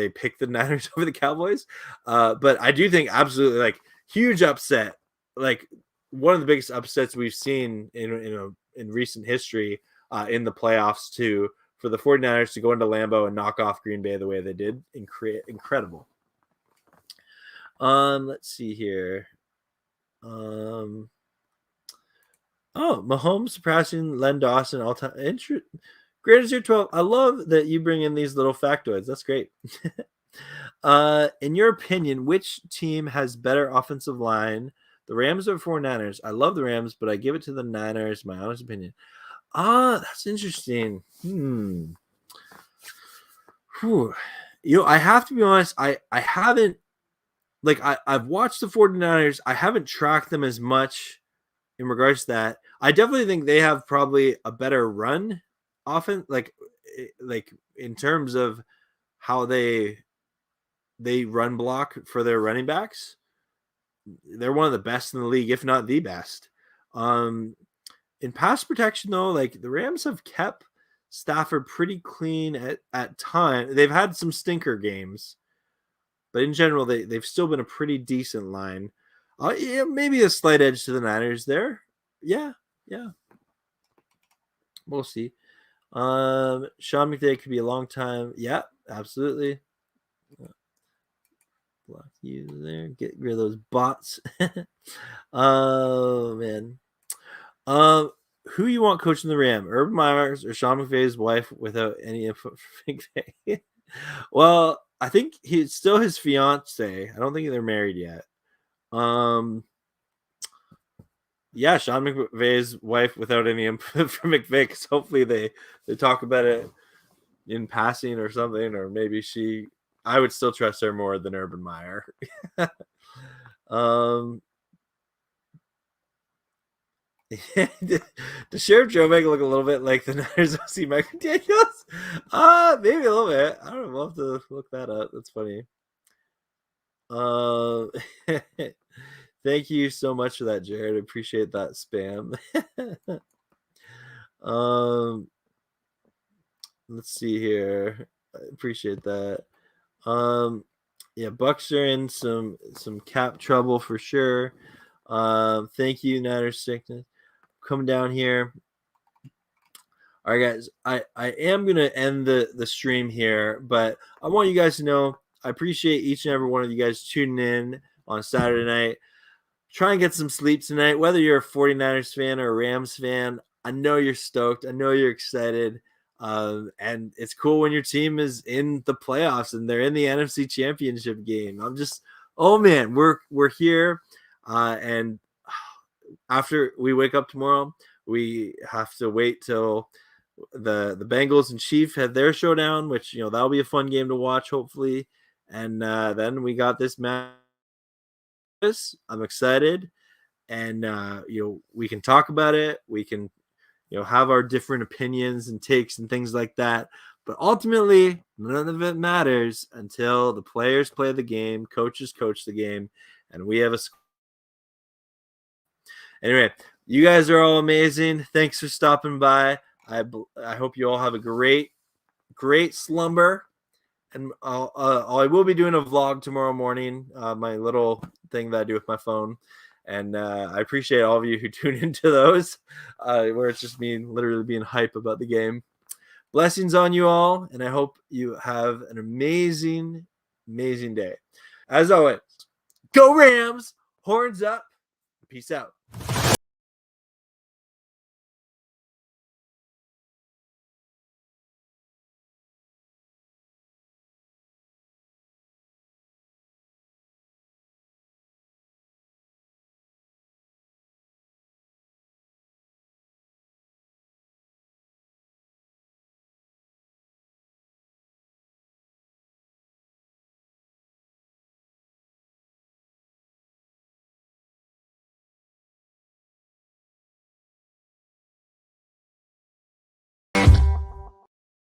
picked the Niners over the Cowboys. But I do think absolutely like huge upset, like one of the biggest upsets we've seen in recent history in the playoffs too, for the 49ers to go into Lambeau and knock off Green Bay the way they did. Incredible. Let's see here. Mahomes surpassing Len Dawson all time. Great as your 12. I love that you bring in these little factoids. That's great. In your opinion, which team has better offensive line, the Rams or 49ers? I love the Rams, but I give it to the Niners, my honest opinion. That's interesting. I have to be honest. I haven't, I've watched the 49ers. I haven't tracked them as much in regards to that. I definitely think they have probably a better run often, like in terms of how they run block for their running backs. They're one of the best in the league, if not the best. In pass protection, though, like the Rams have kept Stafford pretty clean at times. They've had some stinker games, but in general, they've still been a pretty decent line. Maybe a slight edge to the Niners there. Yeah. We'll see. Sean McVay could be a long time. Yeah, absolutely. Block you there. Get rid of those bots. Oh man. Who you want coaching the Ram? Urban Meyers or Sean McVay's wife without any input from McVay? Well, I think he's still his fiance. I don't think they're married yet. Sean McVay's wife without any input from McVay, because hopefully they talk about it in passing or something, or maybe I would still trust her more than Urban Meyer. The Sheriff Joe make it look a little bit like the Niners OC Mike Daniels? Maybe a little bit. I don't know. We'll have to look that up. That's funny. Thank you so much for that, Jared. I appreciate that spam. Let's see here. I appreciate that. Yeah, Bucks are in some cap trouble for sure. Thank you, Niners Sickness. Coming down here. All right, guys. I am gonna end the stream here, but I want you guys to know I appreciate each and every one of you guys tuning in on Saturday night. Try and get some sleep tonight. Whether you're a 49ers fan or a Rams fan, I know you're stoked. I know you're excited. And it's cool when your team is in the playoffs and they're in the NFC Championship game. I'm just, oh man, we're here. And after we wake up tomorrow, we have to wait till the Bengals and Chiefs have their showdown, which, that'll be a fun game to watch, hopefully. And then we got this match. I'm excited, and we can talk about it. We can have our different opinions and takes and things like that, but ultimately none of it matters until the players play the game, coaches coach the game, and we have a score. Anyway, you guys are all amazing. Thanks for stopping by. I hope you all have a great slumber. And I will be doing a vlog tomorrow morning, my little thing that I do with my phone. And I appreciate all of you who tune into those, where it's just me literally being hype about the game. Blessings on you all, and I hope you have an amazing, amazing day. As always, go Rams, horns up, peace out.